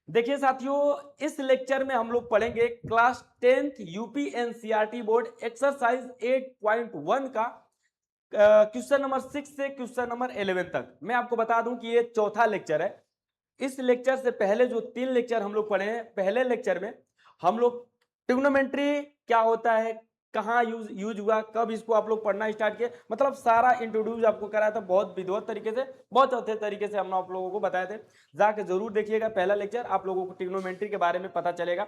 देखिए साथियों, इस लेक्चर में हम लोग पढ़ेंगे class 10th UP NCERT board exercise 8.1 का क्वेश्चन नंबर 6 से क्वेश्चन नंबर 11 तक। मैं आपको बता दूं कि ये चौथा लेक्चर है। इस लेक्चर से पहले जो 3 लेक्चर हम लोग पढ़े हैं, पहले लेक्चर में हम लोग ट्रिग्नोमेट्री क्या होता है, कहाँ यूज यूज हुआ, कब इसको आप लोग पढ़ना स्टार्ट किए, मतलब सारा इंट्रोड्यूस आपको कराया था बहुत विधिवत तरीके से, बहुत अच्छे तरीके से हमने आप लोगों को बताए थे। जाके जरूर देखिएगा पहला लेक्चर, आप लोगों को ट्रिग्नोमेट्री के बारे में पता चलेगा।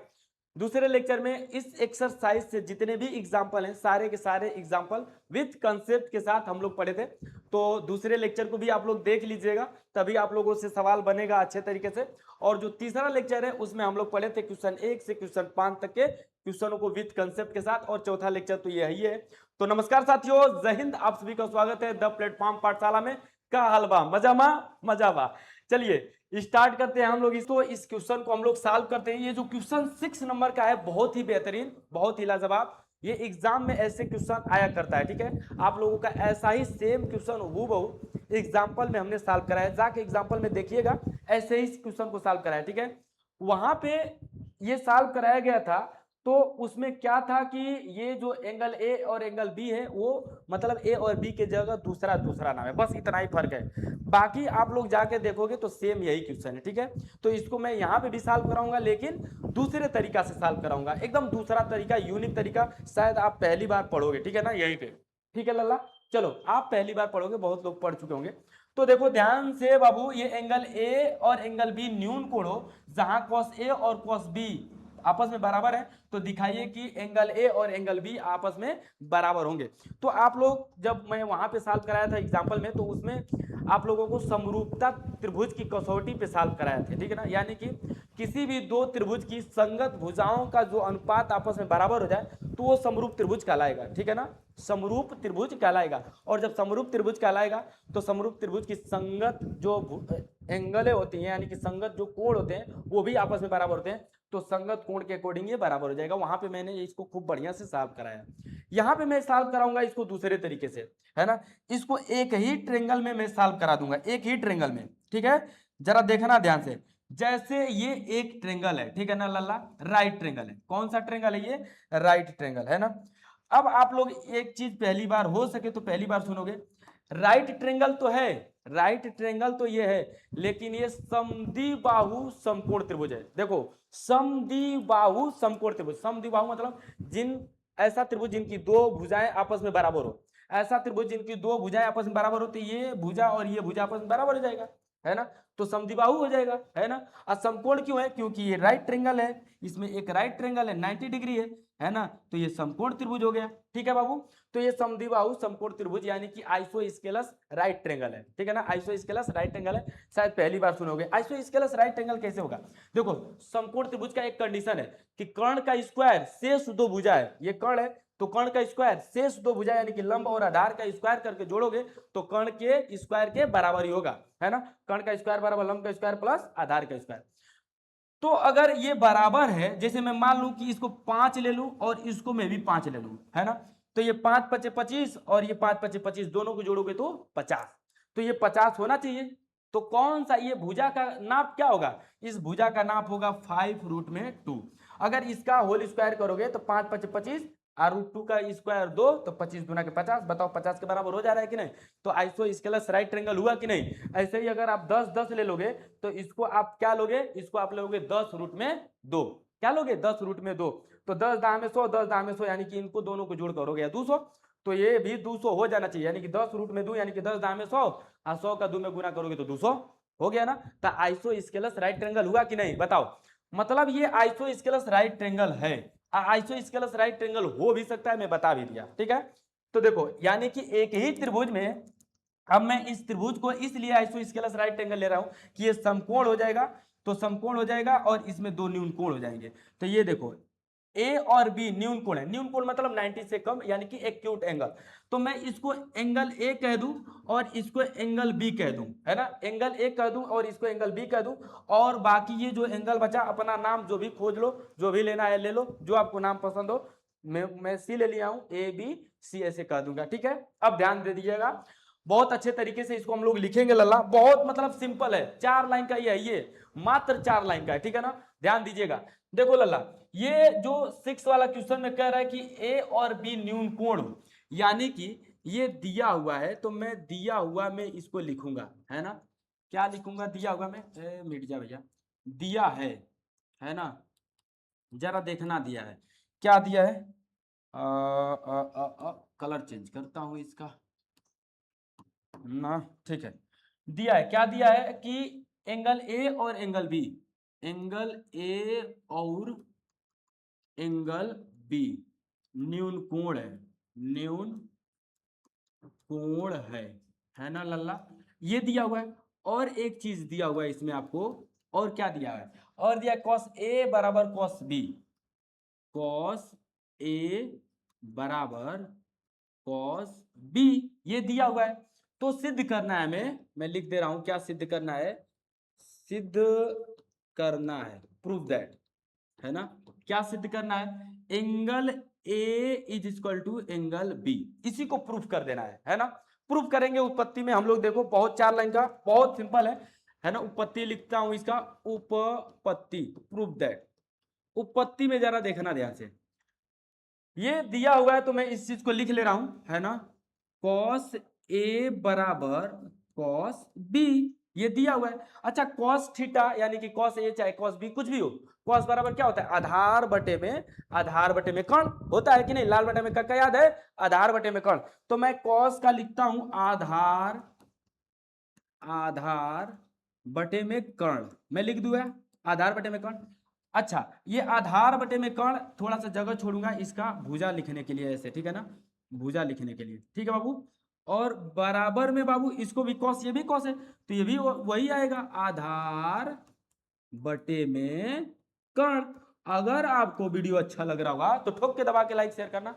दूसरे लेक्चर में इस एक्सरसाइज से जितने भी एग्जाम्पल हैं, सारे के सारे एग्जाम्पल विथ कंसेप्ट के साथ हम लोग पढ़े थे। तो दूसरे लेक्चर को भी आप लोग देख लीजिएगा, तभी आप लोगों से सवाल बनेगा अच्छे तरीके से। और जो तीसरा लेक्चर है उसमें हम लोग पढ़े थे क्वेश्चन 1 से क्वेश्चन 5 तक के क्वेश्चनों को विथ कंसेप्ट के साथ, और चौथा लेक्चर तो यही है। तो नमस्कार साथियों, जय हिंद, आप सभी का स्वागत है द प्लेटफॉर्म पाठशाला में। का हलवा मजामा मजावा। चलिए स्टार्ट करते हैं हम लोग इसको। इस क्वेश्चन को हम लोग सॉल्व करते हैं। ये जो क्वेश्चन 6 नंबर का है बहुत ही बेहतरीन, बहुत ही लाजवाब। ये एग्जाम में ऐसे क्वेश्चन आया करता है, ठीक है। आप लोगों का ऐसा ही सेम क्वेश्चन हूबहू एग्जाम्पल में हमने सॉल्व कराया, जाके एग्जाम्पल में देखिएगा ऐसे ही क्वेश्चन को सॉल्व कराया, ठीक है। वहां पे ये सॉल्व कराया गया था, तो उसमें क्या था कि ये जो एंगल ए और एंगल बी है वो मतलब ए और बी के जगह दूसरा दूसरा नाम है, बस इतना ही फर्क है। बाकी आप लोग जाके देखोगे तो सेम यही क्वेश्चन है, ठीक है। तो इसको मैं यहाँ पे भी सॉल्व कराऊंगा, लेकिन दूसरे तरीका से सॉल्व कराऊंगा, एकदम दूसरा तरीका, यूनिक तरीका। शायद आप पहली बार पढ़ोगे, ठीक है ना, यहीं पे। ठीक है लल्ला, चलो आप पहली बार पढ़ोगे, बहुत लोग पढ़ चुके होंगे। तो देखो ध्यान से बाबू, ये एंगल ए और एंगल बी न्यून कोण हो, जहां कॉस ए और कॉस बी आपस में बराबर है, तो दिखाइए कि एंगल ए और एंगल बी आपस में बराबर होंगे। तो आप लोग, जब मैं वहां पे सॉल्व कराया था एग्जांपल में, तो उसमें आप लोगों को समरूपता त्रिभुज की कसौटी पे सॉल्व कराया था, ठीक है ना। यानी कि किसी भी दो त्रिभुज की संगत भुजाओं का जो अनुपात आपस में बराबर हो जाए तो वो समरूप त्रिभुज कहलाएगा, ठीक है ना। समरूप त्रिभुज कहलाएगा। और जब समरूप त्रिभुज कहलाएगा तो समरूप त्रिभुज की संगत जो एंगलें होती हैं, यानी कि संगत जो कोण होते हैं वो भी आपस में बराबर होते हैं, तो संगत कोण के अकॉर्डिंग ये बराबर हो जाएगा। वहां पे मैंने इसको खूब बढ़िया से सॉल्व कराया। यहाँ पे मैं सॉल्व कराऊंगा इसको दूसरे तरीके से, है ना। इसको एक ही ट्रेंगल में मैं सॉल्व करा दूंगा, एक ही ट्रेंगल में, ठीक है। जरा देखना ध्यान से। जैसे ये एक ट्रेंगल है, ठीक है ना लल्ला, राइट ट्रेंगल है। कौन सा ट्रेंगल है ये? राइट ट्रेंगल, है ना। अब आप लोग एक चीज पहली बार, हो सके तो पहली बार सुनोगे, राइट ट्रेंगल तो है, राइट ट्रेंगल तो ये है, लेकिन ये समद्विबाहु समकोण त्रिभुज है। देखो, समद्विबाहु समकोण त्रिभुज, समद्विबाहु मतलब जिन ऐसा त्रिभुज जिनकी दो भुजाएं आपस में बराबर हो, ऐसा त्रिभुज जिनकी दो भुजाएं आपस में बराबर हो, तो ये भुजा और ये भुजा आपस में बराबर हो जाएगा, है ना। तो समद्विबाहु हो जाएगा, है ना। और समकोण क्यों है? क्योंकि ये राइट ट्रेंगल है, इसमें एक राइट ट्रेंगल है 90 डिग्री है ना। तो ये समकोण त्रिभुज हो गया, ठीक है बाबू। तो ये समद्विबाहु समकोण त्रिभुज यानी कि आइसोस्केलस राइट ट्रेंगल है, ठीक है ना। आइसोस्केलस राइट ट्रेंगल है, शायद पहली बार सुनोगे। आइसोस्केलस राइट ट्रेंगल कैसे होगा? देखो, समकोण त्रिभुज का एक कंडीशन है कि कर्ण का स्क्वायर शेष दो भुजा है, ये कर्ण है तो कर्ण का स्क्वायर शेष दो भुजा यानी कि लंब और आधार का स्क्वायर करके जोड़ोगे तो कर्ण के स्क्वायर के बराबर ही होगा, है ना। कर्ण का स्क्वायर बराबर लंब का स्क्वायर प्लस आधार का स्क्वायर। तो अगर ये बराबर है, जैसे मैं मान लूं कि इसको 5 ले लूं और इसको मैं भी 5 ले लूं, है ना। तो ये 5 पचे 25 और ये 5 पचे 25, दोनों को जोड़ोगे तो 50। तो ये 50 होना चाहिए। तो कौन सा ये भुजा का नाप क्या होगा? इस भुजा का नाप होगा 5√2। अगर इसका होल स्क्वायर करोगे तो 5 पचे 25 और √2 का स्क्वायर 2, तो 25 गुना के 50, बताओ 50 के बराबर हो जा रहा है कि नहीं। तो आइसोस्केलस राइट ट्रायंगल हुआ कि नहीं। ऐसे ही अगर आप 10 10 ले लोगे तो इसको आप क्या लोगे? इसको आप लोगे 10√2। क्या लोगे? 10√2। तो 10 दाम में 100, 10 दाम में 100, यानी कि इनको दोनों को जोड़कर हो गया 200। तो ये भी 200 हो जाना चाहिए, यानी कि 10√2 यानी कि 10 दाम में 100 और 100 का 2 में गुना करोगे तो 200 हो गया ना। तो आइसोस्केलस राइट ट्रायंगल हुआ कि नहीं, बताओ। मतलब ये आइसोस्केलस राइट ट्रायंगल है। आइसोस्केलस राइट ट्रायंगल हो भी सकता है, मैं बता भी दिया, ठीक है। तो देखो, यानी कि एक ही त्रिभुज में, अब मैं इस त्रिभुज को इसलिए आइसोस्केलस राइट ट्रायंगल ले रहा हूं कि ये समकोण हो जाएगा, तो समकोण हो जाएगा और इसमें दो न्यून कोण हो जाएंगे। तो ये देखो, ए और बी न्यून कोण है, न्यून कोण मतलब 90 से कम, यानी कि एक्यूट एंगल। तो मैं इसको एंगल ए कह दूं और इसको एंगल बी कह दूं, है ना। एंगल ए कह दूं और इसको एंगल बी कह दूं, और बाकी ये जो एंगल बचा अपना नाम जो भी खोज लो, जो भी लेना है ले लो, जो आपको नाम पसंद हो। मैं सी ले लिया हूं, ए बी सी ऐसे कह दूंगा, ठीक है। अब ध्यान दे दीजिएगा, बहुत अच्छे तरीके से इसको हम लोग लिखेंगे लल्ला, बहुत मतलब सिंपल है, 4 लाइन का ही है ये। मात्र 4 लाइन का है, ठीक है ना। ध्यान दीजिएगा, देखो लल्ला, ये जो 6 वाला क्वेश्चन में कह रहा है कि ए और बी न्यून कोण, यानी कि ये दिया हुआ है तो मैं दिया हुआ में इसको लिखूंगा, है ना। क्या लिखूंगा दिया हुआ में, मिट जा भैया, दिया है ना। जरा देखना दिया है, क्या दिया है, कलर चेंज करता हूं इसका ना, ठीक है। दिया है, क्या दिया है कि एंगल ए और एंगल बी, एंगल ए और एंगल बी न्यून कोण है, न्यून कोण है ना लल्ला, ये दिया हुआ है। और एक चीज दिया हुआ है इसमें आपको, और क्या दिया है, और दिया कॉस ए बराबर कॉस बी, कॉस ए बराबर कॉस बी, ये दिया हुआ है। तो सिद्ध करना है हमें, मैं लिख दे रहा हूं क्या सिद्ध करना है, सिद्ध करना है, प्रूव दैट, है ना। क्या सिद्ध करना है, angle A is equal to angle B, इसी को प्रूफ कर देना है ना। प्रूफ करेंगे उत्पत्ति में हम लोग, देखो बहुत 4 लाइन का, बहुत सिंपल है ना। उत्पत्ति लिखता हूं इसका, उपपत्ति, प्रूफ दैट। उत्पत्ति में जरा देखना ध्यान से, ये दिया हुआ है तो मैं इस चीज को लिख ले रहा हूं, है ना। कॉस ए बराबर कॉस बी, ये दिया हुआ है। अच्छा कॉस थीटा यानी कि कॉस ए चाहे कॉस बी कुछ भी हो, कॉस बराबर क्या होता है, आधार बटे में, आधार बटे में कर्ण होता है कि नहीं, लाल बटे में क्या याद है, आधार बटे में कर्ण। तो मैं कॉस का लिखता हूं आधार, आधार बटे में कर्ण, मैं लिख दूंगा आधार बटे में कर्ण। अच्छा ये आधार बटे में कर्ण, थोड़ा सा जगह छोड़ूंगा इसका भुजा लिखने के लिए ऐसे, ठीक है ना, भुजा लिखने के लिए, ठीक है बाबू। और बराबर में बाबू इसको भी कॉस, ये भी कॉस है तो ये भी वही आएगा, आधार बटे में कर्ण। अगर आपको वीडियो अच्छा लग रहा होगा तो ठोक के दबा के लाइक शेयर करना,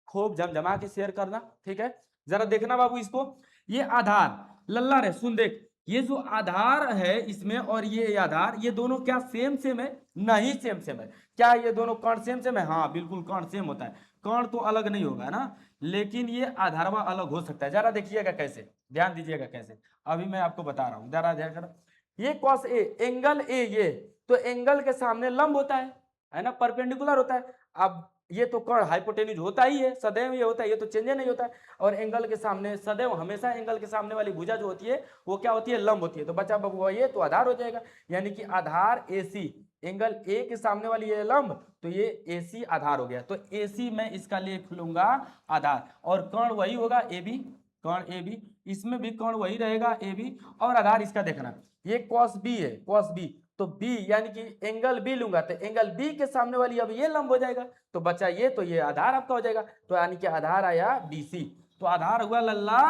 खूब जमजमा के शेयर करना, ठीक है। जरा देखना बाबू इसको, ये आधार लल्ला रे सुन देख, ये जो आधार है इसमें और ये आधार, ये दोनों क्या सेम सेम है, नहीं सेम सेम है। क्या ये दोनों कर्ण सेम सेम है, हाँ बिल्कुल कर्ण सेम होता है, कर्ण तो अलग नहीं होगा ना, लेकिन ये आधारवा अलग हो सकता है। जरा देखिएगा कैसे, ध्यान दीजिएगा कैसे, अभी मैं आपको बता रहा हूं, जरा ध्यान करो। ये कॉस ए, एंगल ए, ये तो एंगल के सामने लंब होता है ना, परपेंडिकुलर होता है। अब ये तो कर्ण हाइपोटेन्यूज होता ही है, सदैव ये होता है, ये तो चेंज नहीं होता है। और एंगल के सामने सदैव हमेशा एंगल के सामने वाली भुजा जो होती है वो क्या होती है, लंब होती है। तो बच्चा बबुआ ये तो आधार हो जाएगा, यानी कि आधार AC, एंगल ए के सामने वाली ये लंब, तो ये AC आधार हो गया। तो AC मैं इसका लिख लूंगा आधार, और कर्ण वही होगा AB, कर्ण AB, इसमें भी कर्ण वही रहेगा AB, और आधार इसका देखना, ये cos B है, cos B, तो B यानी कि एंगल B लूंगा तो एंगल B के सामने वाली अब ये लंब हो जाएगा, तो बच्चा ये तो ये आधार आपका हो जाएगा। तो यानी कि आधार आया BC, तो आधार हुआ लल्ला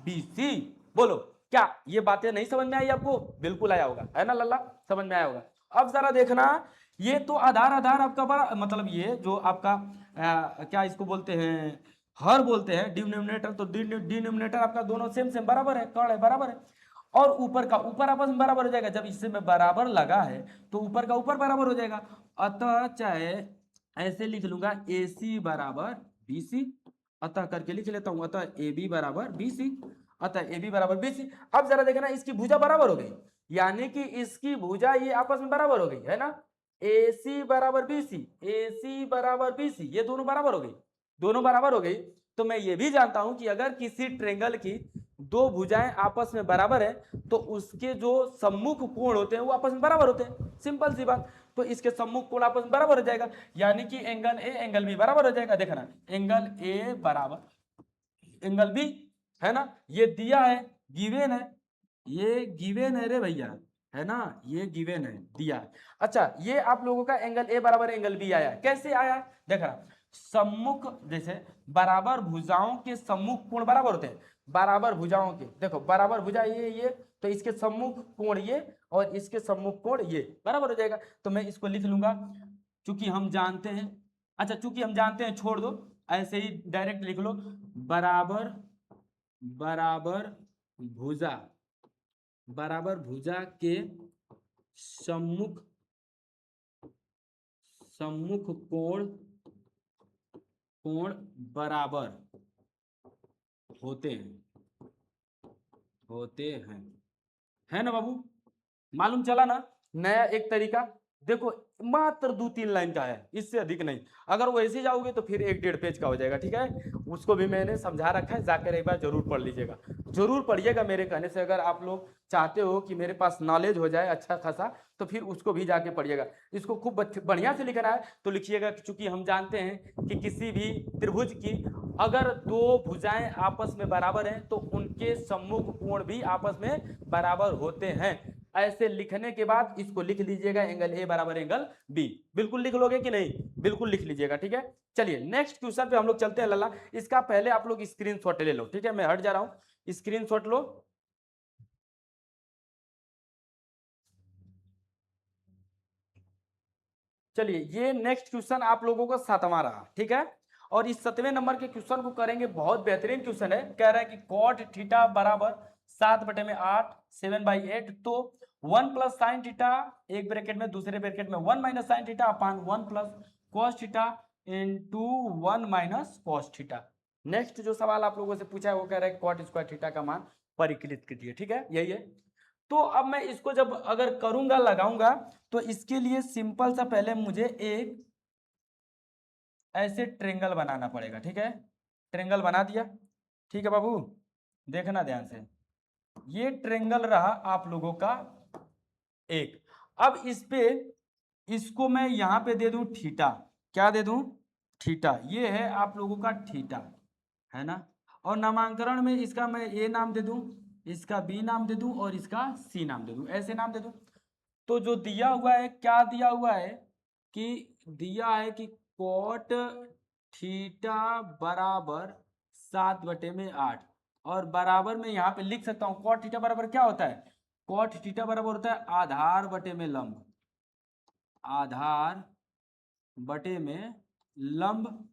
BC। बोलो क्या ये बातें नहीं समझ में आई आपको, बिल्कुल आया होगा, है ना लल्ला, समझ में आया होगा। अब जरा देखना, ये तो आधार आधार आपका बड़ा मतलब, ये जो आपका क्या इसको बोलते हैं, हर बोलते हैं डिनोमिनेटर, तो डिनोमिनेटर आपका दोनों सेम सेम बराबर है, कर्ण है बराबर है। और ऊपर का ऊपर आपस में बराबर हो जाएगा, जब इससे में बराबर लगा है तो ऊपर का ऊपर बराबर हो जाएगा। अतः चाहे ऐसे लिख लूंगा AC बराबर BC, अतः करके लिख लेता हूं, अतः AB बराबर BC, अतः AB बराबर BC। अब जरा देखना इसकी भुजा बराबर हो गई, यानी कि इसकी भुजा ये आपस में बराबर हो गई, है ना। AC बराबर BC, AC बराबर BC, ये दोनों बराबर हो गई, दोनों बराबर हो गई। तो मैं ये भी जानता हूं कि अगर किसी ट्रेंगल की दो भुजाएं आपस में बराबर है तो उसके जो सम्मुख कोण होते हैं वो आपस में बराबर होते हैं, सिंपल सी बात। तो इसके सम्मुख कोण आपस में बराबर हो जाएगा, यानी कि एंगल ए एंगल बी बराबर हो जाएगा। देखना एंगल ए बराबर एंगल बी, है ना, ये दिया है, गिवेन है, ये गिवेन है रे भैया, है ना, ये गिवेन है, दिया है। अच्छा ये आप लोगों का एंगल ए बराबर एंगल बी आया, कैसे आया, देखना सम्मुख, जैसे बराबर भुजाओं के सम्मुख कोण बराबर होते हैं, बराबर भुजाओं के, देखो बराबर भुजा ये तो इसके सम्मुख कोण ये और इसके सम्मुख कोण ये बराबर हो जाएगा। तो मैं इसको लिख लूंगा, चूंकि हम जानते हैं, अच्छा चूंकि हम जानते हैं छोड़ दो, ऐसे ही डायरेक्ट लिख लो, बराबर बराबर भुजा, बराबर भुजा के सम्मुख, सम्मुख कोण, कोण बराबर होते हैं, होते हैं, है ना बाबू, मालूम चला ना। नया एक तरीका, देखो मात्र 2-3 लाइन का है, इससे अधिक नहीं। अगर वो ऐसे जाओगे तो फिर 1-1.5 पेज का हो जाएगा, ठीक है। उसको भी मैंने समझा रखा है, जाकर एक बार जरूर पढ़ लीजिएगा, जरूर पढ़िएगा मेरे कहने से। अगर आप लोग चाहते हो कि मेरे पास नॉलेज हो जाए अच्छा खासा, तो फिर उसको भी जाके पढ़िएगा। इसको खूब बढ़िया से लिखना है तो लिखिएगा, चूंकि हम जानते हैं कि किसी भी त्रिभुज की अगर दो भुजाएं आपस में बराबर हैं तो उनके सम्मुख कोण भी आपस में बराबर होते हैं। ऐसे लिखने के बाद इसको लिख लीजिएगा, एंगल ए बराबर एंगल बी। बिल्कुल लिख लोगे कि नहीं? बिल्कुल लिख लीजिएगा, ठीक है। चलिए नेक्स्ट क्वेश्चन पे हम लोग चलते हैं लल्ला। इसका पहले आप लोग स्क्रीनशॉट ले लो, ठीक है, मैं हट जा रहा हूं, स्क्रीनशॉट लो। चलिए ये नेक्स्ट क्वेश्चन आप लोगों का 7वां रहा, ठीक है। और इस 7वें नंबर के क्वेश्चन को करेंगे, बहुत बेहतरीन क्वेश्चन है। कह रहा है कि कॉट थीटा बराबर 7/8 7/8, तो 1 प्लस साइन थीटा एक ब्रैकेट में, दूसरे ब्रैकेट में 1 minus sine theta upon 1 plus cos theta into 1 minus cos theta. Next जो सवाल आप लोगों से पूछा है वो कह रहा है कॉट स्क्वायर थीटा का मान परिकलित कीजिए, ठीक है, यही है। तो अब मैं इसको जब अगर करूंगा लगाऊंगा तो इसके लिए सिंपल सा पहले मुझे एक ऐसे ट्रेंगल बनाना पड़ेगा, ठीक है। ट्रेंगल बना दिया, ठीक है बाबू, देखना ध्यान से। ये ट्रेंगल रहा आप लोगों का एक। अब इस पे इसको मैं यहां पे दे दूं थीटा, क्या दे दूं? थीटा। ये है आप लोगों का थीटा, है ना। और नामांकरण में इसका मैं ए नाम दे दूं, इसका बी नाम दे दूं और इसका सी नाम दे दूं, ऐसे नाम दे दूं। तो जो दिया हुआ है, क्या दिया हुआ है कि दिया है कि कॉट थीटा बराबर 7/8, और बराबर में यहाँ पे लिख सकता हूँ कॉट थीटा बराबर क्या होता है? कॉट थीटा बराबर होता है आधार बटे में लंब, आधार बटे में लंब।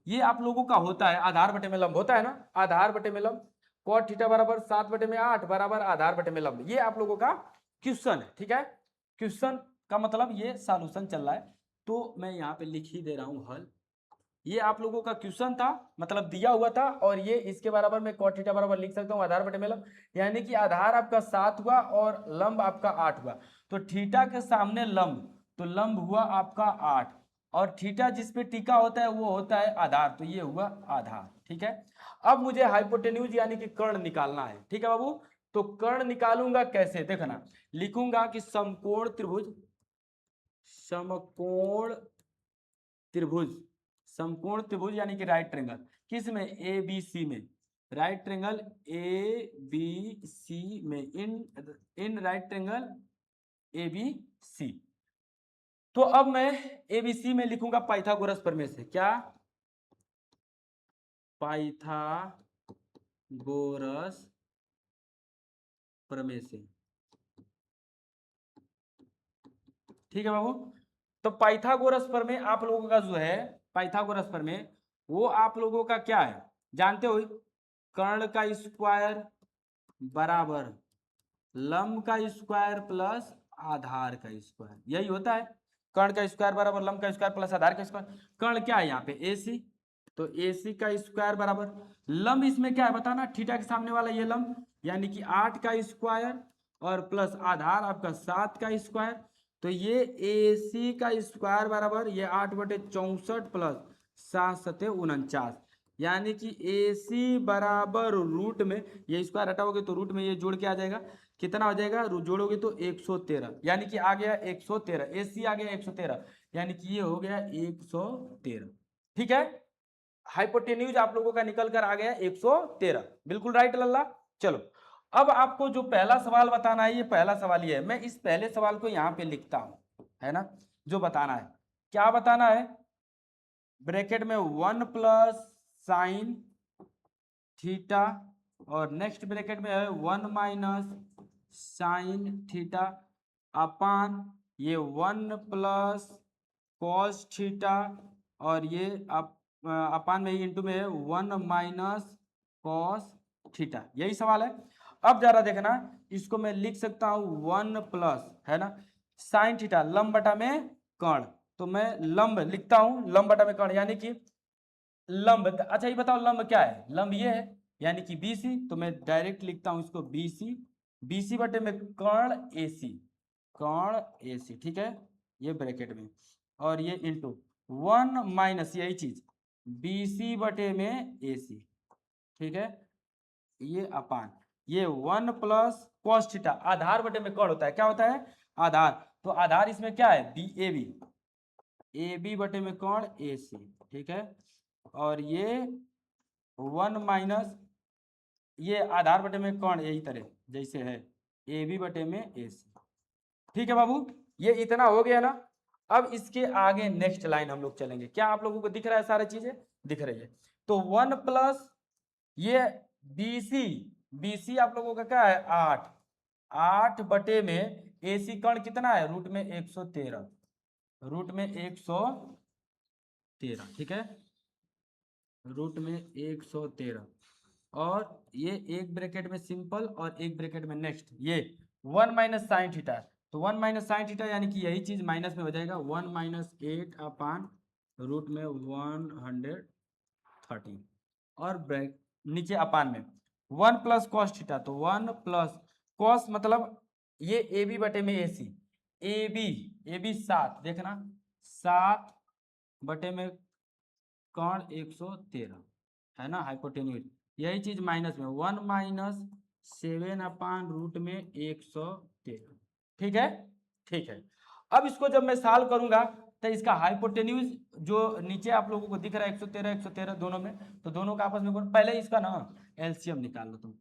ये आप लोगों का होता है, आधार बटे में लंब होता है ना, आधार बटे में लंब। कॉट थीटा बराबर 7/8 बराबर आधार बटे में लंब, ये आप लोगों का क्वेश्चन है, ठीक है। क्वेश्चन का मतलब ये सॉल्यूशन चल रहा है, तो मैं यहाँ पे लिख ही दे रहा हूँ हल। ये आप लोगों का क्वेश्चन था, मतलब दिया हुआ था, और ये इसके बराबर में कॉट थीटा बराबर लिख सकता हूँ आधार बटे में लंब, यानी कि आधार आपका 7 हुआ और लंब आपका 8 हुआ। तो थीटा के सामने लंब, तो लंब हुआ आपका 8, और थीटा जिसपे टिका होता है वो होता है आधार, तो ये हुआ आधार, ठीक है। अब मुझे हाइपोटेन्यूज यानी कि कर्ण निकालना है, ठीक है बाबू। तो कर्ण निकालूंगा कैसे, देखना। लिखूंगा कि समकोण त्रिभुज, समकोण त्रिभुज, समकोण त्रिभुज यानी कि राइट ट्रेंगल, किस में? ए बी सी में, right triangle A B C में, in in right triangle A B C. तो अब मैं ए बी सी में लिखूंगा पाइथागोरस प्रमेय से, क्या? पाइथागोरस प्रमेय से, ठीक है बाबू। तो पाइथागोरस प्रमेय आप लोगों का जो है, पाइथागोरस प्रमेय, वो आप लोगों का क्या है जानते हो? कर्ण का स्क्वायर बराबर लंब का स्क्वायर प्लस आधार का स्क्वायर, यही होता है। कर्ण का स्क्वायर बराबर लंब का स्क्वायर प्लस आधार का स्क्वायर। कर्ण क्या है यहाँ पे? AC, तो AC का स्क्वायर बराबर लंब, इसमें क्या है बताना? थीटा के सामने वाला ये लंब, यानी कि 8 का स्क्वायर और प्लस आधार आपका 7 का स्क्वायर। तो ये AC का स्क्वायर बराबर ये 8/64 प्लस 7×7=49, यानी कि AC बराबर रूट में, ये स्क्वायर हटाओगे तो रूट में ये जोड़ के आ जाएगा, कितना हो जाएगा? जोड़ोगे तो 113, यानी कि आ गया 113, AC आ गया 113, यानी कि ये हो गया 113, ठीक है। हाइपोटेन्यूज आप लोगों का निकल कर आ गया 113, बिल्कुल राइट लल्ला। चलो अब आपको जो पहला सवाल बताना है, ये पहला सवाल ये है, मैं इस पहले सवाल को यहाँ पे लिखता हूं, है ना। जो बताना है, क्या बताना है? ब्रैकेट में 1 प्लस साइन थीटा, और नेक्स्ट ब्रैकेट में है 1 माइनस साइन थीटा अपान ये 1 प्लस कॉस थीटा, और ये अपान में ही इंटू में है 1 माइनस कॉस थीटा, यही सवाल है। अब जरा देखना, इसको मैं लिख सकता हूं 1 प्लस, है ना, साइन थीटा लंब बटा में कर्ण, तो मैं लंब लिखता हूं लंब बटा में कर्ण, यानी कि लंब। अच्छा ये बताओ लंब क्या है? लंब ये है, यानी कि BC, तो मैं डायरेक्ट लिखता हूं इसको BC, BC बटे में कर्ण AC, कर्ण AC, ठीक है, ये ब्रैकेट में, और ये इंटू 1 माइनस यही चीज BC बटे में AC, ठीक है, ये अपान ये 1 प्लस कॉस थीटा, आधार बटे में कर्ण होता है, क्या होता है, आधार, तो आधार इसमें क्या है BAB, AB बटे में कर्ण AC, ठीक है, और ये 1 माइनस ये आधार बटे में कर्ण यही तरह जैसे है AB बटे में AC, ठीक है बाबू, ये इतना हो गया ना। अब इसके आगे नेक्स्ट लाइन हम लोग चलेंगे, क्या आप लोगों को दिख रहा है, सारी चीजें दिख रही है, तो 1 प्लस ये BC आप लोगों का क्या है 8, 8 बटे में AC कर्ण कितना है रूट में 113, रूट में 113, ठीक है, रूट में 113, और ये एक ब्रैकेट में सिंपल और एक ब्रैकेट में नेक्स्ट ये 1 माइनस साइन थीटा, तो 1 माइनस साइन थीटा यानी कि यही चीज माइनस में हो जाएगा 1 माइनस 8 अपान रूट में 113, और ब्रैक नीचे अपान में 1 प्लस कॉस थीटा, तो 1 प्लस कॉस मतलब ये AB बटे में AC, AB 7, देखना 7 बटे में कर्ण 113 है ना, हाइपोटेन्यूज, यही चीज माइनस में 1 माइनस 7 अपान रूट में 113, ठीक है, ठीक है। अब इसको जब मैं सॉल्व करूंगा तो इसका हाइपोटेन्यूज जो नीचे आप लोगों को दिख रहा है 113 113 दोनों में, तो दोनों का आपस में पहले इसका ना एलसीएम निकाल लो तुम,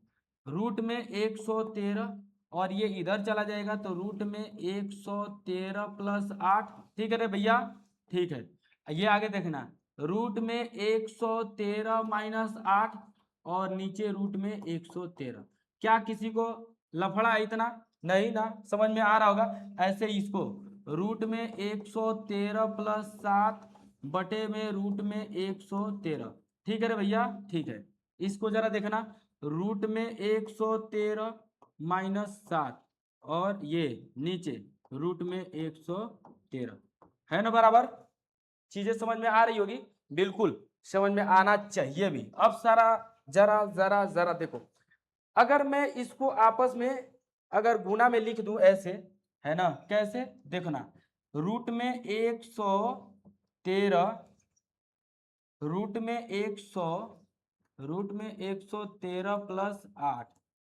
रूट में 113 और ये इधर चला जाएगा तो रूट में 113 प्लस 8, ठीक है रे भैया, ठीक है, ये आगे देखना रूट में 113 माइनस 8 और नीचे रूट में 113, क्या किसी को लफड़ा है इतना, नहीं ना, समझ में आ रहा होगा, ऐसे ही इसको रूट में 113 प्लस 7 बटे में रूट में 113, ठीक है रे भैया, ठीक है, इसको जरा देखना रूट में 113 माइनस 7 और ये नीचे रूट में 113 है ना बराबर, चीजें समझ में आ रही होगी, बिल्कुल समझ में आना चाहिए भी। अब सारा जरा जरा जरा देखो, अगर मैं इसको आपस में अगर गुना में लिख दूं ऐसे, है ना, कैसे देखना रूट में 113 रूट में 113 प्लस 8,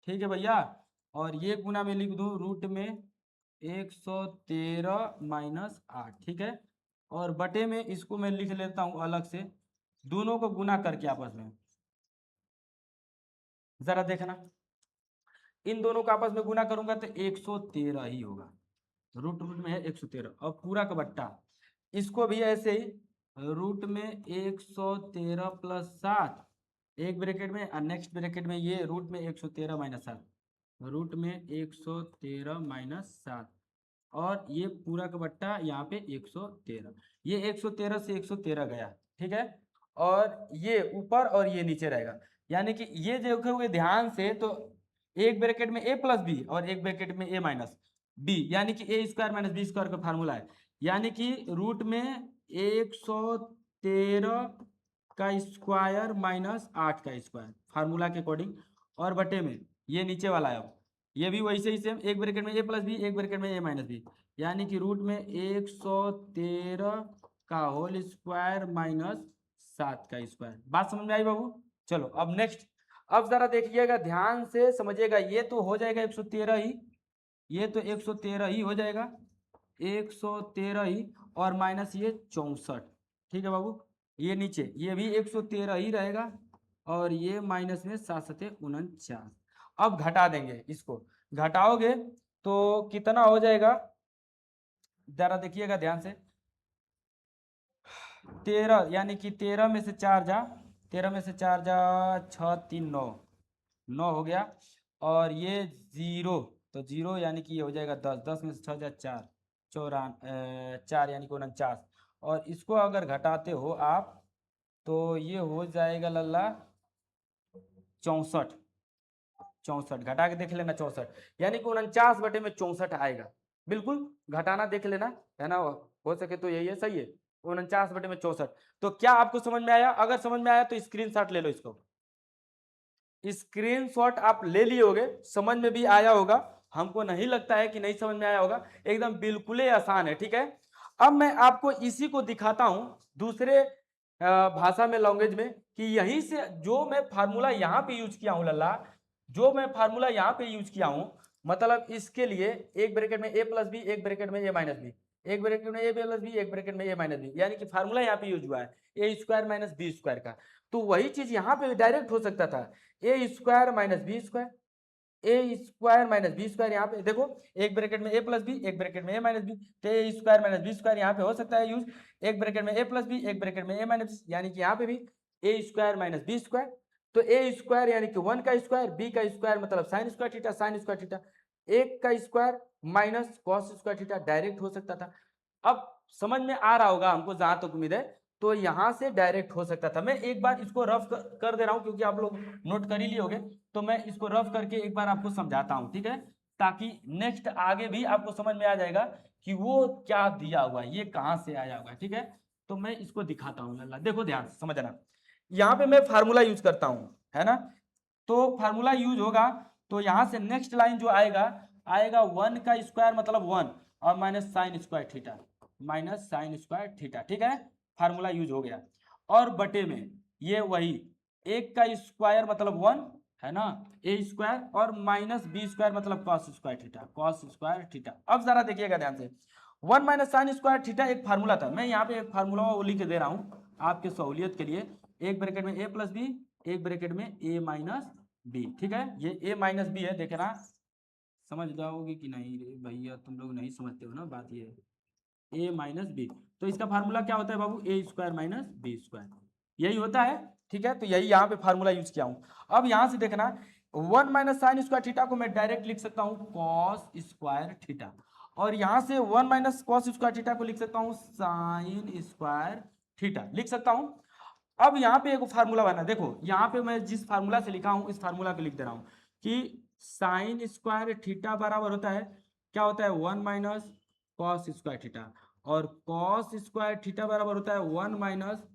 ठीक है भैया, और ये गुना में लिख दूं रूट में 113 माइनस 8, ठीक है, और बटे में इसको मैं लिख लेता हूं अलग से, दोनों को गुना करके आपस में, जरा देखना इन दोनों को आपस में गुना करूंगा तो 113 ही होगा, रूट रूट में है 113 और पूरा का बट्टा, इसको भी ऐसे ही रूट में 113 प्लस 7 एक ब्रैकेट में और नेक्स्ट ब्रैकेट में ये रूट में 113 माइनस 7, रूट में 113 माइनस 7 और ये पूरा का बट्टा यहाँ पे 113, ये 113 से 113 गया, ठीक है, और ये ऊपर और ये नीचे रहेगा, यानी कि ये देखोगे ध्यान से तो एक ब्रैकेट में a प्लस बी और एक ब्रैकेट में a माइनस बी, यानी कि a square minus B square का फार्मूला है, यानी कि रूट में 113 का स्क्वायर माइनस 8 का स्क्वायर फार्मूला के अकॉर्डिंग, और बटे में ये नीचे वाला है, ये भी वैसे ही सेम, एक ब्रैकेट में a प्लस बी एक ब्रैकेट में a माइनस बी, यानी कि रूट में 113 का होल स्क्वायर माइनस 7 का स्क्वायर, बात समझ में आई बाबू, चलो अब नेक्स्ट, अब जरा देखिएगा ध्यान से समझिएगा, ये तो हो जाएगा 113 ही, ये तो 113 ही हो जाएगा, 113 ही, और माइनस ये 64, ठीक है बाबू, ये नीचे ये भी 113 ही रहेगा, और ये माइनस में 7 7 49, अब घटा देंगे इसको, घटाओगे तो कितना हो जाएगा, जरा देखिएगा ध्यान से, 13 यानी कि 13 में से 4 जा, 13 में से 4 जा 6 3 9, 9 हो गया, और ये 0, तो 0 यानी कि ये हो जाएगा 10, 10 में से 6 जा 4 4 यानी कि 49, और इसको अगर घटाते हो आप तो ये हो जाएगा लल्ला 64, 64 घटा के देख लेना 64, यानी कि 49 बटे में 64 आएगा, बिल्कुल घटाना देख लेना, है ना, हो सके तो यही है, सही है, 49 बटे में 64, तो क्या आपको समझ में आया, अगर समझ में आया तो स्क्रीनशॉट ले लो, इसको स्क्रीनशॉट आप ले लिए होगे, समझ में भी आया होगा, हमको नहीं लगता है कि नहीं समझ में आया होगा, एकदम बिल्कुल ही आसान है। ठीक है, अब मैं आपको इसी को दिखाता हूं दूसरे भाषा में, लैंग्वेज में, कि यहीं से जो मैं फार्मूला यहाँ पे यूज किया हूँ लल्ला, जो मैं फार्मूला यहाँ पे यूज किया हूँ, मतलब इसके लिए एक ब्रैकेट में ए प्लस बी, एक ब्रैकेट में ए माइनस बी, एक ब्रैकेट में ए प्लस बी, एक ब्रैकेट में ए माइनस बी, यानी कि फार्मूला यहाँ पे यूज हुआ है ए स्क्वायर माइनस बी स्क्वायर का। तो वही चीज यहाँ पे डायरेक्ट हो सकता था, ए स्क्वायर माइनस बी स्क्वायर, ए स्क्वायर माइनस बी स्क्वायर। यहाँ पे देखो एक ब्रैकेट में ए प्लस बी, एक ब्रैकेट में ए माइनस बी, तो ए स्क्वायर माइनस बी स्क्वायर यहाँ पे हो सकता है यूज। एक ब्रैकेट में ए प्लस बी, एक ब्रैकेट में ए माइनस बी, यानी कि यहाँ पे भी ए स्क्वायर माइनस बी स्क्वायर। तो ए स्क्वायर यानी कि 1 का स्क्वायर, बी का स्क्वायर मतलब sine square theta, sine square theta, एक का square minus cos square theta, direct हो सकता था। अब समझ में आ रहा होगा हमको जहां तक उम्मीद है, तो यहां से डायरेक्ट हो सकता था। मैं एक बार इसको रफ कर दे रहा हूं क्योंकि आप लोग नोट कर ही लिए होंगे, तो मैं इसको रफ करके एक बार आपको समझाता हूं, ठीक है, ताकि नेक्स्ट आगे भी आपको समझ में आ जाएगा कि वो क्या दिया हुआ है, ये कहां से आया हुआ है। ठीक है, तो मैं इसको दिखाता हूं लल्ला, देखो ध्यान से समझना। यहाँ पे मैं फार्मूला यूज करता हूं, है ना, तो फार्मूला यूज होगा, तो यहां से नेक्स्ट लाइन जो आएगा, आएगा 1 का स्क्वायर मतलब 1 और minus sine square theta, minus sine square theta. ठीक है, फार्मूला यूज हो गया। और बटे में ये वही एक का स्क्वायर मतलब 1, है ना, ए स्क्वायर और माइनस बी स्क्वायर मतलब cos square theta, cos square theta. अब जरा देखिएगा ध्यान से, 1 माइनस साइन स्क्वायर थीटा एक फार्मूला था, मैं यहाँ पे एक फार्मूला वो लिख के दे रहा हूँ आपके सहूलियत के लिए। एक ब्रैकेट में ए प्लस बी, एक ब्रैकेट में ए माइनस बी। ठीक है, ये ए माइनस बी है, देखना समझ जाओगे कि नहीं रे भैया, तुम लोग नहीं समझते हो ना बात, ये ए माइनस बी। तो इसका फार्मूला क्या होता है बाबू, ए स्क्वायर माइनस बी स्क्वायर, यही होता है। ठीक है, तो यही यहाँ पे फार्मूला यूज किया हूँ। अब यहाँ से देखना 1 माइनस साइन स्क्वायर थीटा को मैं डायरेक्ट लिख सकता हूँ कॉस स्क्वायर थीटा, और यहाँ से 1 माइनस कॉस स्क्वायर थीटा को लिख सकता हूँ साइन स्क्वायर थीटा, लिख सकता हूँ। अब यहाँ पे एक फार्मूला बना, देखो यहाँ पे मैं जिस फार्मूला से लिखा हूँ इस फार्मूला को लिख दे रहा हूँ कि साइन स्क्वायर थीटा बराबर होता है, क्या होता है, 1 माइनस कॉस स्क्वायर थीटा, और कॉस स्क्वायर थीटा बराबर होता है 1 माइनस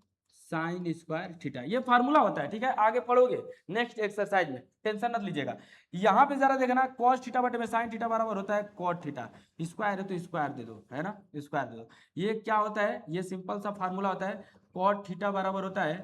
साइन स्क्वायर थीटा। ये फार्मूला होता है। ठीक है, आगे पढ़ोगे नेक्स्ट एक्सरसाइज में, टेंशन मत लीजिएगा। यहाँ पे जरा देखना, कॉस थीटा बटे में साइन थीटा बराबर होता है कॉट थीटा, स्क्वायर है तो स्क्वायर दे दो, है ना, स्क्वायर दे दो। ये क्या होता है, ये सिंपल सा फार्मूला होता है, कॉट थीटा बराबर होता है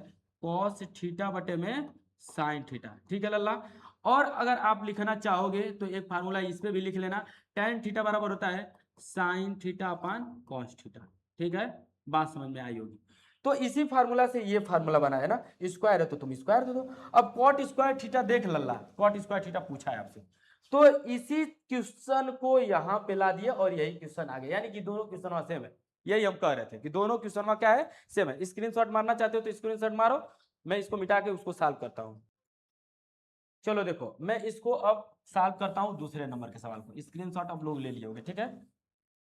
कॉस थीटा बटे में साइन थीटा। ठीक है लल्ला, और अगर आप लिखना चाहोगे तो एक फार्मूला इस पे भी लिख लेना, टेन थीटा बराबर होता है sine theta upon cos theta. ठीक है, बात समझ में आई होगी। तो इसी फार्मूला से ये फार्मूला बना है ना, स्क्वायर है तो तुम स्क्वायर दे दो। अब कॉट स्क्वायर थीटा देख लल्ला, कॉट स्क्वायर थीटा पूछा है आपसे, तो इसी क्वेश्चन को यहाँ पे ला दिया और यही क्वेश्चन आ गया, यानी कि दोनों क्वेश्चन सेम है। यही हम कह रहे थे कि दोनों क्वेश्चन क्या है, सेम है। स्क्रीनशॉट मारना चाहते हो तो स्क्रीनशॉट मारो, मैं इसको मिटा के उसको सॉल्व करता हूँ। चलो देखो, मैं इसको अब सॉल्व करता हूँ दूसरे नंबर के सवाल को, स्क्रीनशॉट आप लोग ले लिए होंगे। ठीक है,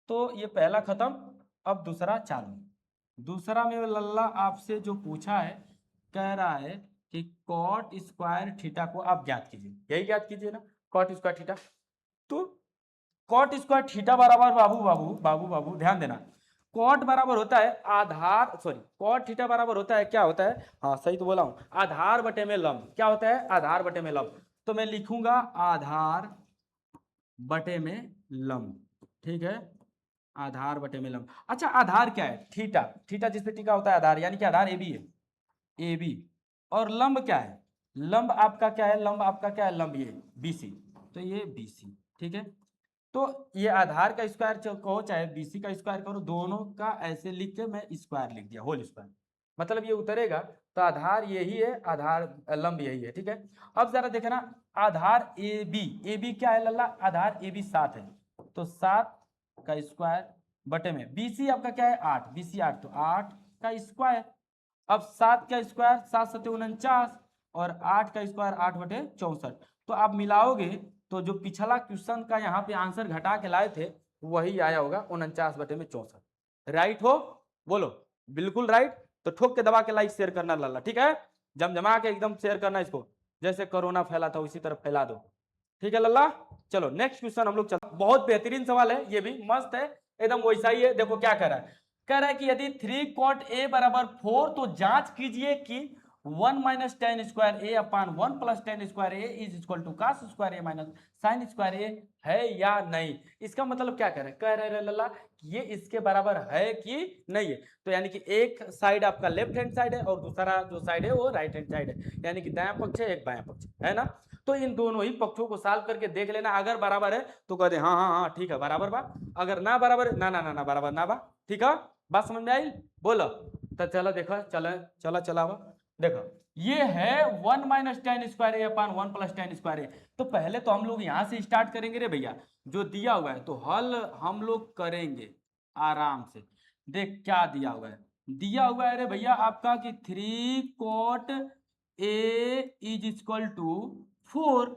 तो ये पहला खत्म, अब दूसरा चालू। दूसरा में लल्ला आपसे जो पूछा है, कह रहा है कि कॉट स्क्वायर थीटा को आप ज्ञात कीजिए, यही ज्ञात कीजिए ना, कॉट स्क्वायर थीटा। तो कॉट स्क्वायर थीटा बराबर, बाबू बाबू बाबू बाबू ध्यान देना, कॉट बराबर होता है आधार, सॉरी कॉट थीटा बराबर होता है, क्या होता है, हाँ सही तो बोला हूं, आधार बटे में लंब। क्या होता है, आधार बटे में लंब। तो मैं लिखूंगा आधार बटे में लंब। ठीक है, आधार बटे में लंब। अच्छा, आधार क्या है, थीटा, थीटा जिस पे टिका होता है आधार, यानी कि आधार ए बी है, ए बी। और लंब क्या है, लंब आपका क्या है, लंब आपका क्या है, लंब ये बीसी, तो ये बीसी। ठीक है, तो ये आधार का स्क्वायर कहो चाहे बीसी का स्क्वायर करो, दोनों का ऐसे लिख के मैं स्क्वायर लिख दिया, होल स्क्वायर, मतलब ये उतरेगा तो आधार यही है, आधार लंब यही है। ठीक है, अब जरा देखना, आधार ए बी क्या है लल्ला, आधार ए बी 7 है, तो 7 का स्क्वायर बटे में बीसी आपका क्या है 8, बीसी 8 तो 8 का स्क्वायर। अब 7 का स्क्वायर 7 सत्ते 49 और 8 का स्क्वायर 8 बटे 64। तो आप मिलाओगे तो जो पिछला क्वेश्चन का यहाँ पे आंसर घटा के लाए थे वही आया होगा 49 बटे में 64। राइट हो, बोलो बिल्कुल राइट। तो ठोक के दबा के लाइक शेयर करना लल्ला, ठीक है, जमजमा के एकदम शेयर करना इसको, जैसे कोरोना फैला था उसी तरह फैला दो। ठीक है लल्ला, चलो नेक्स्ट क्वेश्चन हम लोग चलो, बहुत बेहतरीन सवाल है, ये भी मस्त है, एकदम वैसा ही है। देखो क्या कह रहा है, कह रहा है कि यदि 3 cot a बराबर 4 तो जांच कीजिए कि 1 minus tan square A upon 1 plus tan square A is equal to cos square A minus sine square A है या नहीं। इसका मतलब क्या कह रहे लल्ला ये इसके बराबर है कि नहीं है। तो यानी कि एक साइड आपका लेफ्ट हैंड साइड है और दूसरा जो साइड है वो राइट हैंड साइड है, यानी कि दायां पक्ष है एक बायां पक्ष है ना। तो इन दोनों ही पक्षों को सॉल्व करके देख लेना, अगर बराबर है तो कह दे हाँ हाँ हाँ ठीक है बराबर बा, अगर ना बराबर है ना ना ना ना बराबर ना बा। ठीक है, बात समझ में आई? बोलो तो चलो देखो, चलो चला देखो ये है 1 minus tan square A upon 1 plus tan square ए। तो पहले तो हम लोग यहां से स्टार्ट करेंगे रे भैया, जो दिया हुआ है तो हल हम लोग करेंगे आराम से। देख क्या दिया हुआ है, दिया हुआ है रे भैया आपका कि 3 cot A is equal to 4।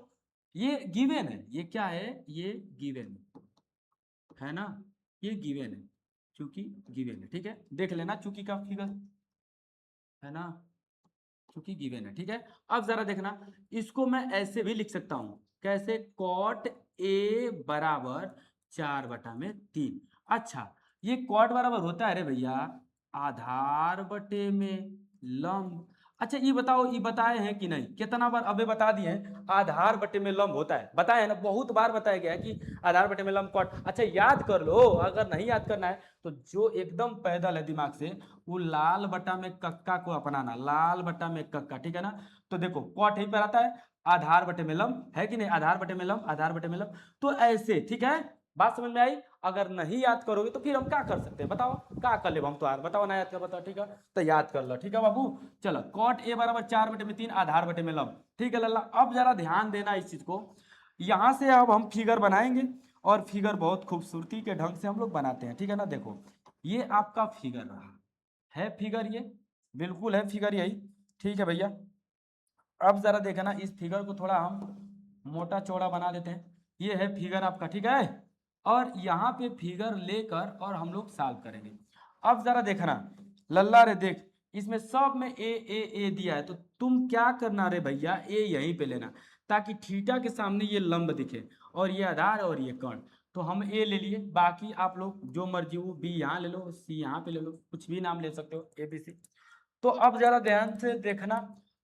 ये गिवन है, ये क्या है, ये गिवन है ना, ये गिवन है, चूंकि गिवन है। ठीक है, देख लेना चूंकि का फिगर है ना, चूंकि गिवन है। ठीक है, अब जरा देखना, इसको मैं ऐसे भी लिख सकता हूं, कैसे, कॉट ए बराबर 4/3। अच्छा, ये कॉट बराबर होता है रे भैया आधार बटे में लंब। अच्छा ये बताओ, ये बताए हैं कि नहीं, कितना बार अबे बता दिए हैं आधार बटे में लंब होता है, बताए हैं ना, बहुत बार बताया गया है कि आधार बटे में लंब कॉट। अच्छा याद कर लो, अगर नहीं याद करना है तो जो एकदम पैदल है दिमाग से, वो लाल बटा में कक्का को अपनाना, लाल बटा में कक्का। ठीक है ना, तो देखो कॉट यहीं पर आता है, आधार बटे में लंब है कि नहीं, आधार बटे में लंब, आधार बटे में लंब। तो ऐसे, ठीक है, बात समझ में आई? अगर नहीं याद करोगे तो फिर हम क्या कर सकते हैं, बताओ क्या कर ले हम तो यार, बताओ ना याद कर, बताओ। ठीक है, तो याद कर लो। ठीक है बाबू, चलो कॉट ए बराबर 4/3 आधार बटे में लंब। ठीक है लल्ला, अब जरा ध्यान देना इस चीज को, यहां से अब हम फिगर बनाएंगे और फिगर बहुत खूबसूरती के ढंग से हम लोग बनाते हैं। ठीक है ना, देखो ये आपका फिगर रहा है, फिगर ये बिल्कुल है फिगर यही। ठीक है भैया, अब जरा देखा ना, इस फिगर को थोड़ा हम मोटा चौड़ा बना देते हैं। ये है फिगर आपका, ठीक है, और यहाँ पे फिगर लेकर और हम लोग सॉल्व करेंगे। अब जरा देखना लल्ला रे, देख इसमें सब में ए दिया है, तो तुम क्या करना रे भैया, ए यहीं पे लेना ताकि थीटा के सामने ये लंब दिखे, और ये आधार और ये कर्ण। तो हम ए ले लिए, बाकी आप लोग जो मर्जी हो, बी यहाँ ले लो, सी यहाँ पे ले लो, कुछ भी नाम ले सकते हो, ए बी सी। तो अब जरा ध्यान से देखना,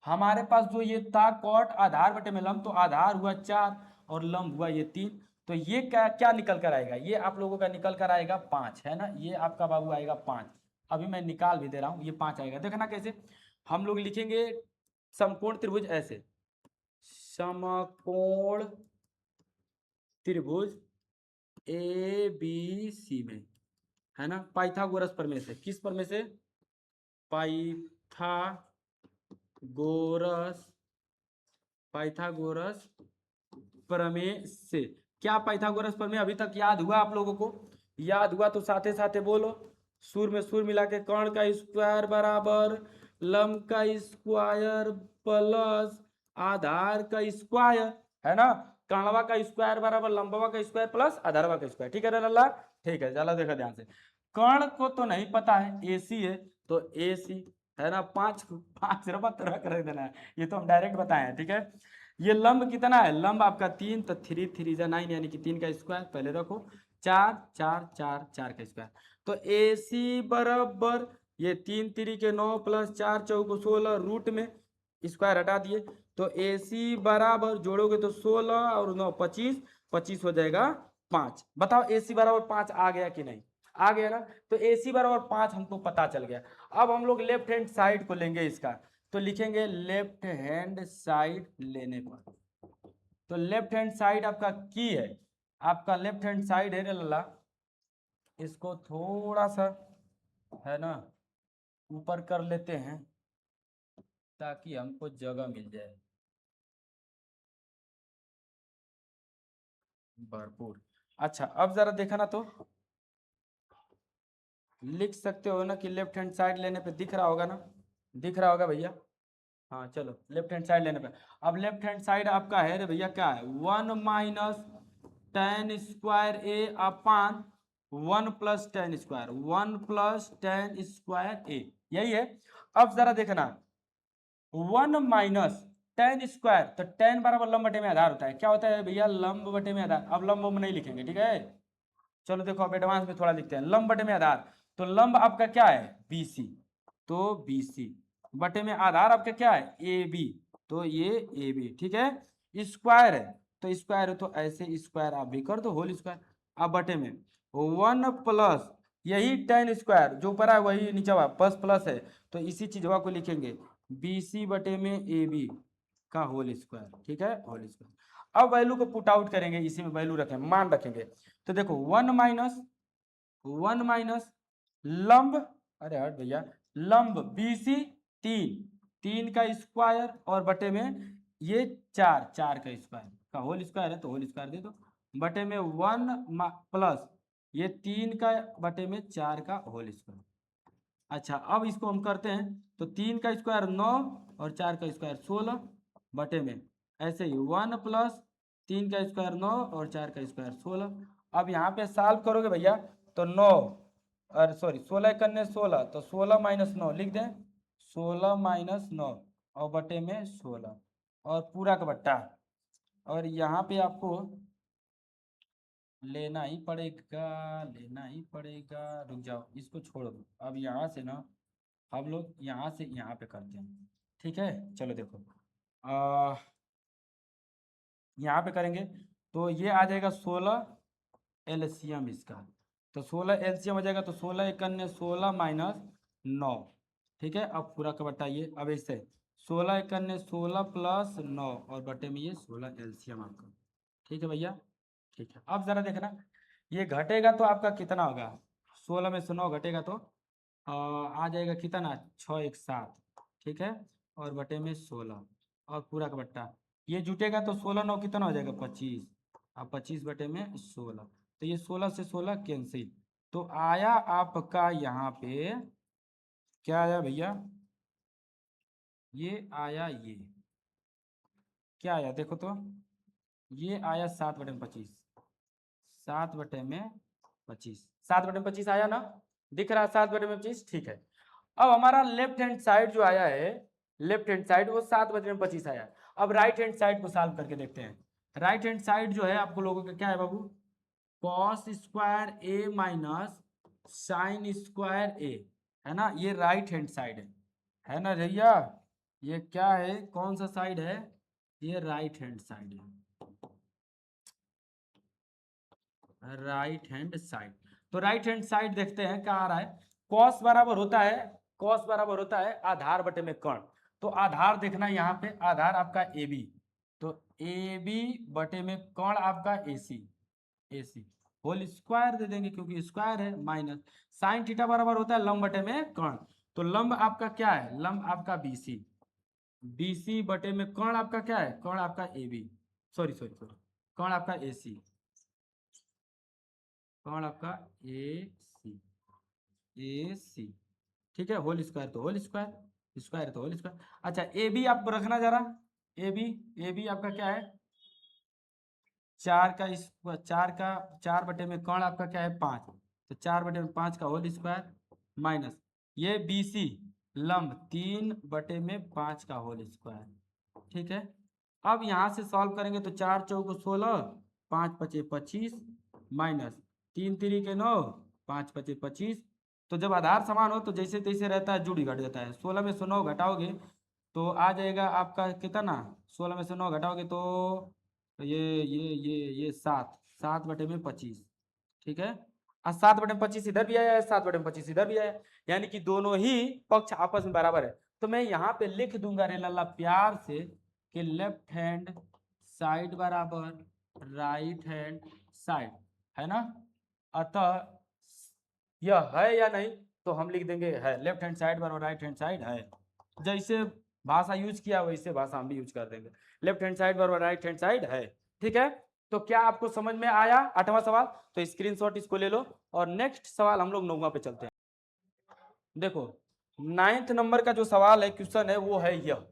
हमारे पास जो ये था कॉट आधार बटे में लंब, तो आधार हुआ 4 और लंब हुआ ये 3। तो ये क्या क्या निकल कर आएगा, ये आप लोगों का निकल कर आएगा 5, है ना, ये आपका बाबू आएगा 5। अभी मैं निकाल भी दे रहा हूँ, ये 5 आएगा। देखना कैसे हम लोग लिखेंगे समकोण त्रिभुज, ऐसे समकोण त्रिभुज ए बी सी में, है ना, पाइथागोरस प्रमेय से। किस प्रमेय से? पाइथागोरस, पाइथागोरस प्रमेय से। क्या पाइथागोरस प्रमेय अभी तक याद हुआ आप लोगों को? याद हुआ तो साथे साथे बोलो, सुर में सुर मिला के, कर्ण का स्क्वायर बराबर लंब का स्क्वायर प्लस आधार का स्क्वायर, है ना, कर्णवा का स्क्वायर बराबर लंबवा का स्क्वायर प्लस आधारवा का स्क्वायर। ठीक है लल्ला, ठीक है, चलो देखो ध्यान से, कर्ण को तो नहीं पता है, एसी है तो एसी, है ना, 5 5 रुपया तरह कर देना है, ये तो हम डायरेक्ट बताए हैं। ठीक है, ये लंब कितना है, लंब आपका 3, तो 3 3 जा 9, यानी कि 3 का स्क्वायर पहले रखो, 4 4 4 4 का स्क्वायर। तो ए सी बराबर ये 3 3 के 9 प्लस 4 चौको 16, रूट में स्क्वायर हटा दिए, तो ए सी बराबर जोड़ोगे तो 16 और 9 25, 25 हो जाएगा 5। बताओ ए सी बराबर 5 आ गया कि नहीं? आ गया ना, तो ए सी बराबर 5 हमको पता चल गया। अब हम लोग लेफ्ट हैंड साइड को लेंगे इसका, तो लिखेंगे लेफ्ट हैंड साइड लेने पर, तो लेफ्ट हैंड साइड आपका की है, आपका लेफ्ट हैंड साइड है रे लल्ला, इसको थोड़ा सा, है ना, ऊपर कर लेते हैं ताकि हमको जगह मिल जाए भरपूर। अच्छा अब जरा देखा ना, तो लिख सकते हो ना कि लेफ्ट हैंड साइड लेने पे दिख रहा होगा ना, दिख रहा होगा भैया। हाँ चलो, लेफ्ट हैंड साइड लेने पे, अब लेफ्ट हैंड साइड आपका है रे भैया, क्या है, 1 minus tan square A upon 1 plus tan square, 1 plus tan square A, यही है। अब जरा देखना, 1 माइनस टेन स्क्वायर, तो टेन बराबर लंब बटे में आधार होता है, क्या होता है भैया, लंब बटे में आधार। अब लंब में नहीं लिखेंगे, ठीक है, चलो देखो अब एडवांस में थोड़ा लिखते हैं, लंब बटे में आधार, तो लंब आपका क्या है, बीसी, तो बीसी, बटे में आधार आपका क्या है ए बी, तो ये ए बी, ठीक है। स्क्वायर है तो स्क्वायर है तो ऐसे स्क्वायर आप भी कर दो होल स्क्वायर। अब बटे में 1 प्लस यही tan स्क्वायर जो ऊपर है वही नीचे हुआ प्लस प्लस है, तो इसी चीज को लिखेंगे बी सी बटे में ए बी का होल स्क्वायर, ठीक है, होल स्क्वायर। अब वैल्यू को पुट आउट करेंगे, इसी में वैल्यू रखें, मान रखेंगे, तो देखो 1 माइनस लंब, अरे हट भैया, लंब बी सी 3 का स्क्वायर और बटे में ये 4 का स्क्वायर का होल स्क्वायर है तो होल स्क्वायर दे दो, बटे में 1 प्लस ये 3 का बटे में 4 का होल स्क्वायर। अच्छा अब इसको हम करते हैं तो 3 का स्क्वायर 9 और 4 का स्क्वायर 16 बटे में ऐसे ही 1 प्लस 3 का स्क्वायर 9 और 4 का स्क्वायर 16। अब यहाँ पे सॉल्व करोगे भैया तो 9 और सॉरी 16 करने 16 तो 16 माइनस 9 लिख दें, 16 माइनस 9 और बटे में 16 और पूरा का बट्टा। और यहाँ पे आपको लेना ही पड़ेगा, लेना ही पड़ेगा, रुक जाओ इसको छोड़ दो। अब यहाँ से ना हम लोग यहाँ से यहाँ पे करते हैं, ठीक है। चलो देखो यहाँ पे करेंगे तो ये आ जाएगा 16 एलसीएम इसका, तो 16 एलसीएम हो जाएगा तो 16 एकन्ने 16 माइनस 9, ठीक है। अब पूरा का बट्टा ये, अब इससे 16 एकन्ने 16 प्लस 9 और बटे में ये 16 एलसीएम आपका, ठीक है भैया, ठीक है। अब जरा देखना ये घटेगा तो आपका कितना होगा, 16 में से 9 घटेगा तो आ जाएगा कितना 6 1 7, ठीक है, और बटे में 16 और पूरा का बट्टा ये जुटेगा तो 16 9 कितना हो जाएगा 25, अब 25 बटे में 16 तो ये 16 से 16 कैंसिल, तो आया आपका यहाँ पे क्या आया भैया, ये आया, ये क्या आया देखो तो, ये आया 7 बटे में 25, 7 बटे में 25, 7 बटे में 25 आया ना, दिख रहा है 7 बटे में 25, ठीक है। अब हमारा लेफ्ट हैंड साइड जो आया है, लेफ्ट हैंड साइड वो 7 बटे में 25 आया। अब राइट हैंड साइड को सॉल्व करके देखते हैं। राइट हैंड साइड जो है आपको लोगों का क्या है बाबू, cos square A minus sine square A, है ना, ये राइट हैंड साइड है ना भैया, ये क्या है कौन सा साइड है, ये राइट हैंड साइड है, राइट हैंड साइड। तो राइट हैंड साइड देखते हैं क्या आ रहा है, कॉस बराबर होता है, कॉस बराबर होता है आधार बटे में कर्ण, तो आधार देखना यहाँ पे, आधार आपका ए बी, तो ए बी बटे में कर्ण आपका A C, A C whole square दे देंगे क्योंकि स्क्वायर है, माइनस साइन थीटा बराबर होता है लंब बटे में कर्ण, तो लंब आपका क्या है, लंब आपका बी सी, बी सी बटे में कर्ण आपका क्या है, कर्ण आपका A B, sorry sorry sorry, कर्ण आपका ए सी, कौन आपका ए सी, ए सी, ठीक है, होल स्क्वायर तो होल स्क्वायर, स्क्वायर तो होल स्क्वायर। अच्छा ए बी आप रखना जरा, ए बी, ए बी आपका क्या है 4 का इस 4 का 4 बटे में कौन आपका क्या है 5, तो 4 बटे में 5 का होल स्क्वायर माइनस ये बी सी लंब 3 बटे में 5 का होल स्क्वायर, ठीक है। अब यहाँ से सॉल्व करेंगे तो 4 चौको 16, 5 पचे 25 माइनस 3 3 के 9, 5 पचे 25, तो जब आधार समान हो तो जैसे तैसे रहता है, जुड़ ही घट जाता है, 16 में से 9 घटाओगे तो आ जाएगा आपका कितना, 16 में से 9 घटाओगे तो ये 7, 7 बटे में 25, ठीक है। 7 बटे में 25 इधर भी आया है, 7 बटे में 25 इधर भी आया, यानी कि दोनों ही पक्ष आपस में बराबर है, तो मैं यहाँ पे लिख दूंगा रे लल्ला प्यार से कि लेफ्ट हैंड साइड बराबर राइट हैंड साइड, है ना। अतः यह है या नहीं, तो हम लिख देंगे है, लेफ्ट हैंड साइड बराबर राइट हैंड साइड है, जैसे भाषा यूज किया वैसे भाषा हम भी यूज कर देंगे, लेफ्ट हैंड साइड बराबर राइट हैंड साइड है, ठीक है। तो क्या आपको समझ में आया 8वां सवाल, तो स्क्रीनशॉट इसको ले लो और नेक्स्ट सवाल हम लोग 9वां पे चलते हैं। देखो 9th नंबर का जो सवाल है, क्वेश्चन है वो है यह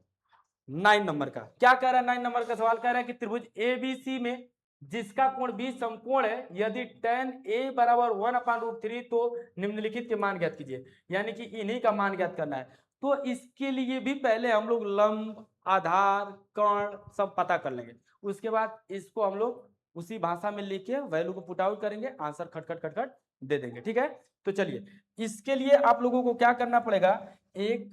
9 नंबर का, क्या कह रहा है 9 नंबर का सवाल, कह रहा है कि त्रिभुज एबीसी में जिसका कोण बी समकोण है, यदि tan a बराबर 1/√3 तो निम्नलिखित के मान ज्ञात कीजिए, यानी कि इन्हीं का मान ज्ञात करना है। तो इसके लिए भी पहले हम लोग लंब आधार कर्ण सब पता कर लेंगे, उसके बाद इसको हम लोग उसी भाषा में लिख के वैल्यू को पुट आउट करेंगे, आंसर खट खट खट खट दे देंगे, ठीक है। तो चलिए इसके लिए आप लोगों को क्या करना पड़ेगा, एक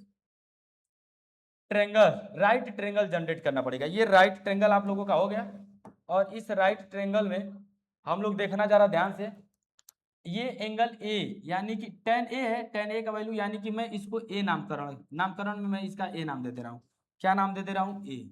ट्रेंगल, राइट ट्रेंगल जनरेट करना पड़ेगा। ये राइट ट्रेंगल आप लोगों का हो गया, और इस राइट ट्रेंगल में हम लोग देखना जरा ध्यान से, ये एंगल ए यानी कि tan ए है, tan ए का वैल्यू यानी कि मैं इसको ए नामकरण में मैं इसका ए नाम दे दे रहा हूँ। क्या नाम दे दे रहा हूँ? ए।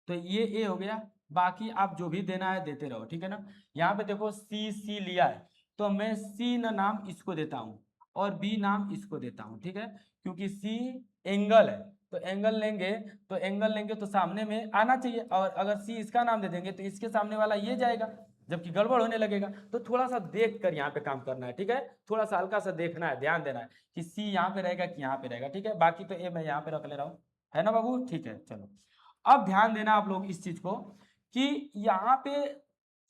तो ये ए हो गया, बाकी आप जो भी देना है देते रहो, ठीक है ना। यहाँ पे देखो सी लिया है, तो मैं सी नाम इसको देता हूँ और बी नाम इसको देता हूँ, ठीक है, क्योंकि सी एंगल है, तो एंगल लेंगे तो सामने में आना चाहिए, और अगर सी इसका नाम दे देंगे तो इसके सामने वाला ये जाएगा, जबकि गड़बड़ होने लगेगा। तो थोड़ा सा देख कर यहाँ पे काम करना है, ठीक है, थोड़ा सा हल्का सा देखना है, ध्यान देना है कि सी यहाँ पे रहेगा कि यहाँ पे रहेगा, ठीक है। बाकी तो ए मैं यहाँ पे रख ले रहा हूँ, है ना बाबू, ठीक है। चलो अब ध्यान देना आप लोग इस चीज को कि यहाँ पे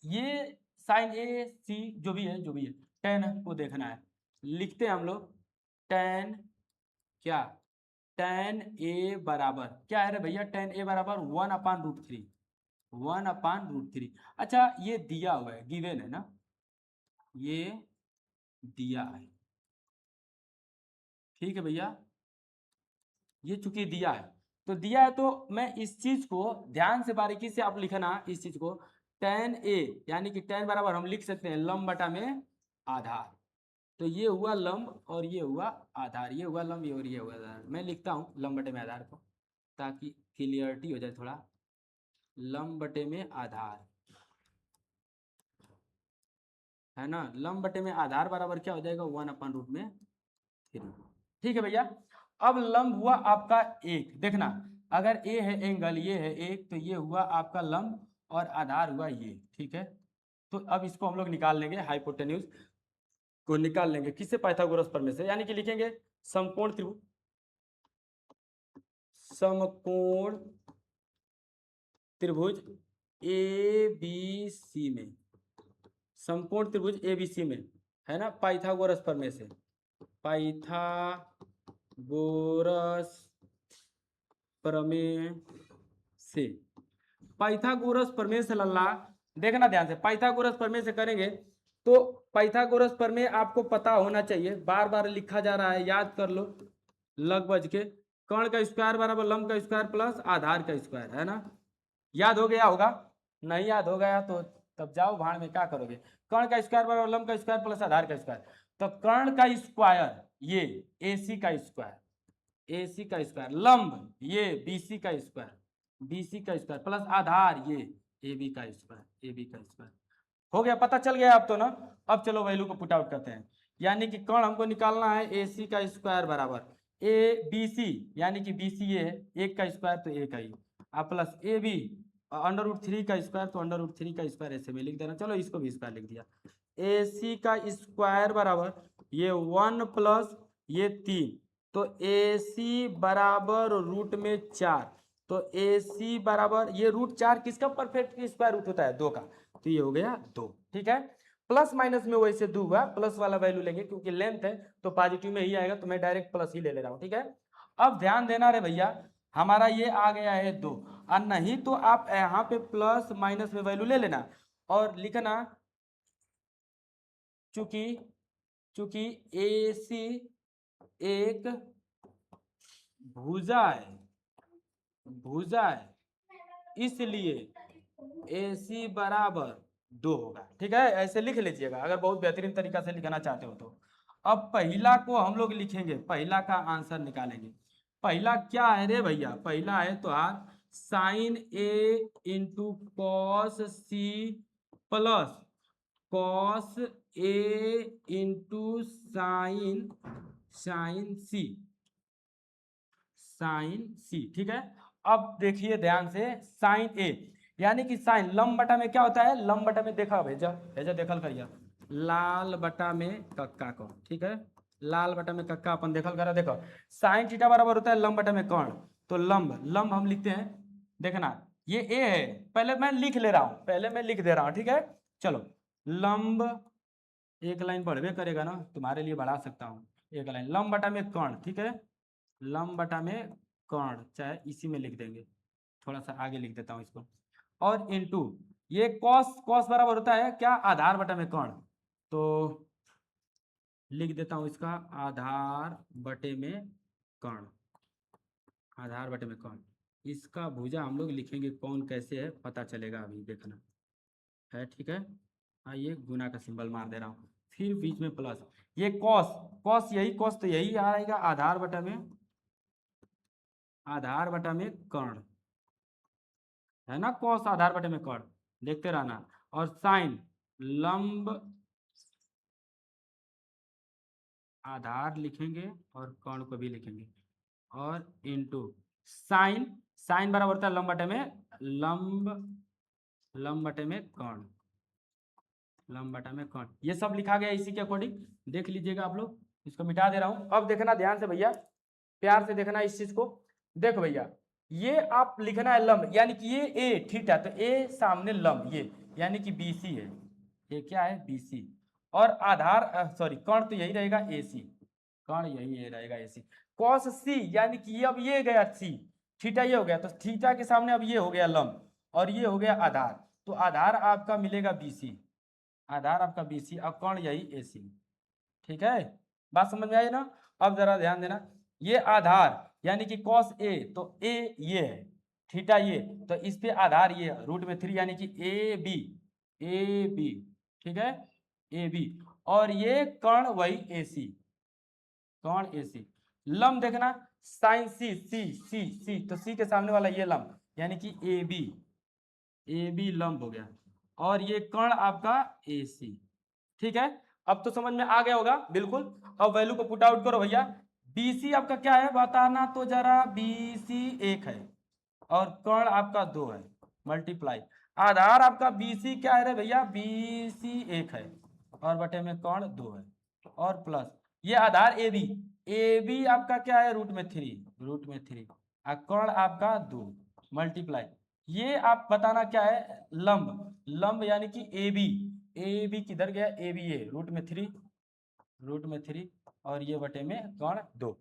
ये साइन ए सी जो भी है टेन को देखना है। लिखते हैं हम लोग टेन, क्या टेन ए बराबर क्या है रे भैया? टेन ए बराबर 1/√3, 1/√3। अच्छा ये दिया हुआ है, गिवन है ना, ये दिया है, ठीक है भैया, ये चूंकि दिया है, तो दिया है तो मैं इस चीज को ध्यान से बारीकी से आप लिखना, इस चीज को tan ए यानी कि tan बराबर हम लिख सकते हैं लंब बटा में आधार। तो ये हुआ लंब और ये हुआ आधार, ये हुआ लंब और ये हुआ आधार। मैं लिखता हूँ लंब बटे में आधार को ताकि क्लियरिटी हो जाए थोड़ा। लंब बटे में आधार, है ना, लंब बटे में आधार बराबर क्या हो जाएगा? 1/√3। ठीक है भैया। अब लंब हुआ आपका एक, देखना अगर ए है एंगल, ये है एक, तो ये हुआ आपका लंब और आधार हुआ ये, ठीक है। तो अब इसको हम लोग निकाल लेंगे, हाइपोटेन्यूज को निकाल लेंगे किससे? पाइथागोरस प्रमेय से, यानी कि लिखेंगे समकोण त्रिभुज, समकोण त्रिभुज ए बी सी में, समकोण त्रिभुज ए बी सी में, है ना, पाइथागोरस प्रमेय से, पाइथागोरस प्रमेय से, पाइथागोरस प्रमेय से लल्ला, देखना ध्यान से, पाइथागोरस प्रमेय से करेंगे तो पाइथागोरस प्रमेय आपको पता होना चाहिए, बार बार लिखा जा रहा है, याद कर लो। लगभग के कर्ण का स्क्वायर बराबर लंब का स्क्वायर प्लस आधार का स्क्वायर, है ना, याद हो गया होगा। नहीं याद हो गया तो तब जाओ भाड़ में, क्या करोगे? कर्ण का स्क्वायर बराबर लंब का स्क्वायर प्लस आधार का स्क्वायर, तो कर्ण का स्क्वायर ये AC का स्क्वायर, AC का स्क्वायर, लंब ये BC का स्क्वायर, BC का स्क्वायर प्लस आधार ये AB का स्क्वायर, AB का स्क्वायर। हो गया, पता चल गया अब तो ना। अब चलो वैल्यू को पुट आउट करते हैं, यानी कि कर्ण हमको निकालना है AC का स्क्वायर बराबर ABC, यानी कि BC ये है, एक का स्क्वायर तो एक ही, प्लस AB √3 का स्क्वायर, तो √3 का स्क्वायर ऐसे में लिख देना, चलो इसको भी स्क्वायर लिख दिया। AC का स्क्वायर बराबर ये 1 प्लस ये 3, तो AC बराबर रूट में 4, तो AC बराबर ये √4 किसका परफेक्ट स्क्वायर रूट होता है? 2 का, तो ये हो गया 2, ठीक है। प्लस माइनस में वैसे 2 हुआ, प्लस वाला वैल्यू लेंगे क्योंकि लेंथ है तो पॉजिटिव में ही आएगा, तो मैं डायरेक्ट प्लस ही ले रहा हूँ, ठीक है। अब ध्यान देना रे भैया, हमारा ये आ गया है 2, और नहीं तो आप यहाँ पे प्लस माइनस में वैल्यू ले लेना और लिखना, चूंकि चूंकि AC एक भुजा है, इसलिए AC बराबर 2 होगा, ठीक है, ऐसे लिख लीजिएगा अगर बहुत बेहतरीन तरीका से लिखना चाहते हो तो। अब पहला को हम लोग लिखेंगे, पहला का आंसर निकालेंगे। पहला क्या है रे भैया? पहला है तो sine A into cos C plus cos A into sine C, ठीक है। अब देखिए ध्यान से, साइन A यानी कि साइन लंब बटा में क्या होता है? लंब बटा में देखा भेजा भेजा देखल करिए, लाल बटा में कक्का को, ठीक है, लाल बटा में कक्का अपन देखल करा। देखो साइन थीटा बराबर होता है लंब बटा में कर्ण, तो लंब हम लिखते हैं, देखना ये A है, पहले मैं लिख ले रहा हूं, पहले मैं लिख दे रहा हूं, ठीक है। चलो लंब, एक लाइन बढ़वे करेगा ना, तुम्हारे लिए बढ़ा सकता हूँ, एक लाइन लंब बटा में कर्ण, ठीक है, लंब बटा में कर्ण, चाहे इसी में लिख देंगे, थोड़ा सा आगे लिख देता हूँ इसको, और इनटू ये कॉस बराबर होता है क्या? आधार बटा में कर्ण, तो लिख देता हूँ इसका आधार बटे में कर्ण, आधार बटे में कौन, इसका भुजा हम लोग लिखेंगे कौन कैसे है पता चलेगा, अभी देखना है। ठीक है, आइए गुना का सिंबल मार दे रहा हूँ, फिर बीच में प्लस। ये कॉस, कॉस यही, कॉस तो यही आएगा आधार बटा में, आधार बटा में कर्ण, है ना, कॉस आधार बटे में कर्ण, देखते रहना। और साइन लंब आधार लिखेंगे और कर्ण को भी लिखेंगे, और इनटू साइन, साइन बराबर होता है लंब बटे में लंब, लंब बटे में कर्ण, लंब बटा में कर्ण, ये सब लिखा गया इसी के अकॉर्डिंग, देख लीजिएगा आप लोग। इसको मिटा दे रहा हूं, अब देखना ध्यान से भैया, प्यार से देखना इस चीज को। देखो भैया, ये आप लिखना है लंब, यानी कि ये ए थीटा, तो ए सामने लंब ये, यानी कि बीसी है, ये क्या है बीसी। और आधार सॉरी कर्ण तो यही रहेगा एसी, कर्ण यही रहेगा एसी। कॉस सी यानी कि अब ये गया सी, थीटा ये हो गया, तो थीटा के सामने अब ये हो गया लंब, और ये हो गया आधार, तो आधार आपका मिलेगा बीसी, आधार आपका बीसी और कर्ण यही एसी। ठीक है, बात समझ में आई ना। अब जरा ध्यान देना, ये आधार यानी कि कॉस ए, तो ए ये है, थीटा ये, तो इस पे आधार ये रूट में 3 यानी कि ए बी, ए बी, ठीक है, ए बी। और ये कर्ण वही ए सी, कर्ण ए सी। लंब देखना साइन सी, सी सी सी, तो सी के सामने वाला ये लंब यानी कि ए बी, ए बी लंब हो गया, और ये कर्ण आपका ए सी। ठीक है, अब तो समझ में आ गया होगा बिल्कुल। अब वैल्यू को पुट आउट करो भैया, बीसी आपका क्या है बताना तो जरा, बीसी 1 है और कर्ण आपका 2 है, मल्टीप्लाई आधार आपका बीसी क्या है रे भैया, बीसी 1 है और बटे में कर्ण 2 है, और प्लस ये आधार ए बी, ए बी आपका क्या है रूट में 3, रूट में 3, और कर्ण आपका 2, मल्टीप्लाई ये आप बताना क्या है लंब, लंब यानी कि ए बी, ए बी किधर गया, ए बी ए रूट में 3, रूट में 3, और ये बटे में कर्ण 2।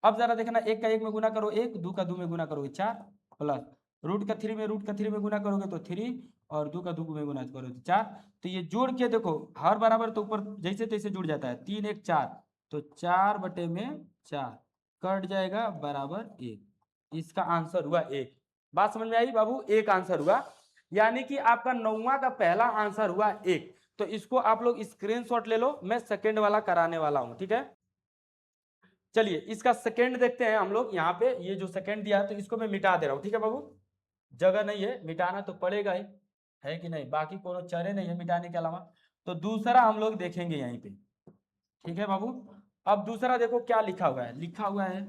अब जरा देखना, एक का एक में गुना करो 1, 2 का 2 में गुना करोगे 4, प्लस रूट का 3 में, रूट का 3 में गुना करोगे तो 3, और 2 का 2 में गुना करोगे तो 4। तो ये जोड़ के देखो हर बराबर तो ऊपर जैसे तैसे जुड़ जाता है, 3 1 4, तो 4 बटे में 4 कट जाएगा बराबर 1, इसका आंसर हुआ 1। बात समझ में आई बाबू, एक आंसर हुआ, यानी कि आपका 9वां का पहला आंसर हुआ 1। तो इसको आप लोग स्क्रीनशॉट ले लो, मैं सेकेंड वाला कराने वाला हूं, ठीक है। चलिए इसका सेकेंड देखते हैं हम लोग, यहाँ पे ये जो सेकेंड दिया है तो इसको मैं मिटा दे रहा हूँ, ठीक है बाबू, जगह नहीं है, मिटाना तो पड़ेगा ही, है कि नहीं, बाकी कोनो चरे नहीं है मिटाने के अलावा। तो दूसरा हम लोग देखेंगे यहीं पे, ठीक है बाबू। अब दूसरा देखो क्या लिखा हुआ है, लिखा हुआ है